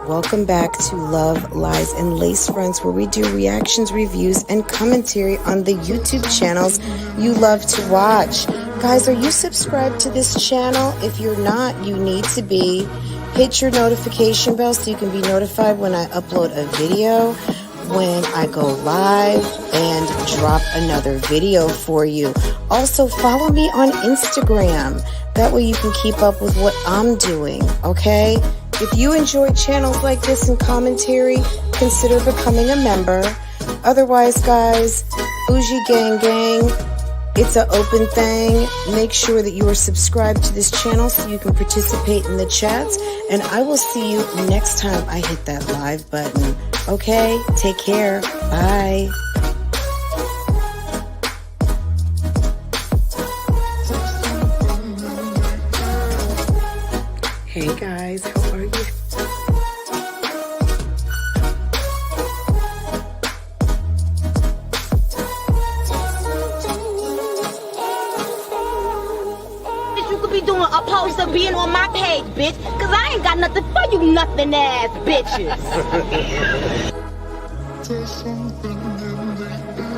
Welcome back to Love, Lies, and Lacefronts, where we do reactions, reviews, and commentary on the YouTube channels you love to watch. Guys, are you subscribed to this channel? If you're not, you need to be. Hit your notification bell so you can be notified when I upload a video, when I go live, and drop another video for you. Also, follow me on Instagram. That way you can keep up with what I'm doing, okay? If you enjoy channels like this and commentary, consider becoming a member. Otherwise, guys, BougieGang Gang, it's an open thing. Make sure that you are subscribed to this channel so you can participate in the chats. And I will see you next time I hit that live button. Okay? Take care. Bye. Hey guys, how are you? You could be doing a post of being on my page, bitch, cause I ain't got nothing for you nothing ass bitches. There's something in the air.